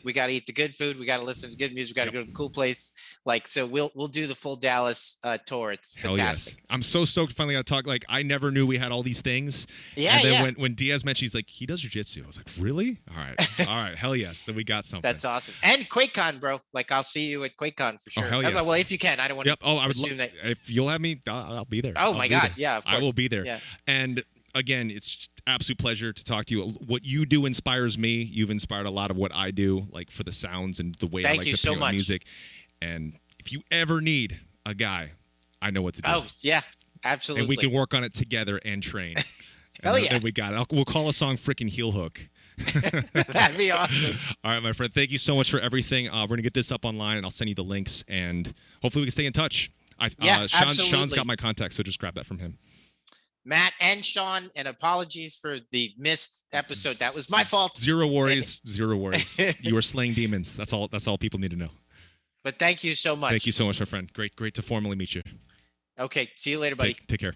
Speaker 1: We got to eat the good food. We got to listen to good music. We got to go to the cool place. Like, so we'll do the full Dallas tour. It's fantastic.
Speaker 2: Yes. I'm so stoked finally got to talk. Like, I never knew we had all these things.
Speaker 1: Yeah.
Speaker 2: And then when Diaz mentioned, he's like, he does jiu-jitsu. I was like, really? All right. Hell yes. So we got something.
Speaker 1: That's awesome. And QuakeCon, bro. Like, I'll see you at QuakeCon for sure.
Speaker 2: Oh, hell yes.
Speaker 1: Well, if you can. I don't want to assume that.
Speaker 2: If you'll have me, I'll be there.
Speaker 1: Oh my God. Yeah, of course.
Speaker 2: I will be there.
Speaker 1: Yeah.
Speaker 2: And again, it's just absolute pleasure to talk to you. What you do inspires me. You've inspired a lot of what I do, like for the sounds and the way I like to play with music. And if you ever need a guy, I know what to do.
Speaker 1: Oh, yeah, absolutely.
Speaker 2: And we can work on it together and train.
Speaker 1: Hell yeah.
Speaker 2: And we got it. We'll call a song freaking Heel Hook.
Speaker 1: That'd be awesome.
Speaker 2: All right, my friend. Thank you so much for everything. We're going to get this up online, and I'll send you the links. And hopefully we can stay in touch. Sean's got my contact, so just grab that from him.
Speaker 1: Matt and Sean, and apologies for the missed episode. That was my fault.
Speaker 2: Zero worries. You were slaying demons. That's all people need to know.
Speaker 1: But thank you so much.
Speaker 2: Thank you so much, my friend. Great to formally meet you.
Speaker 1: Okay. See you later, buddy.
Speaker 2: Take care.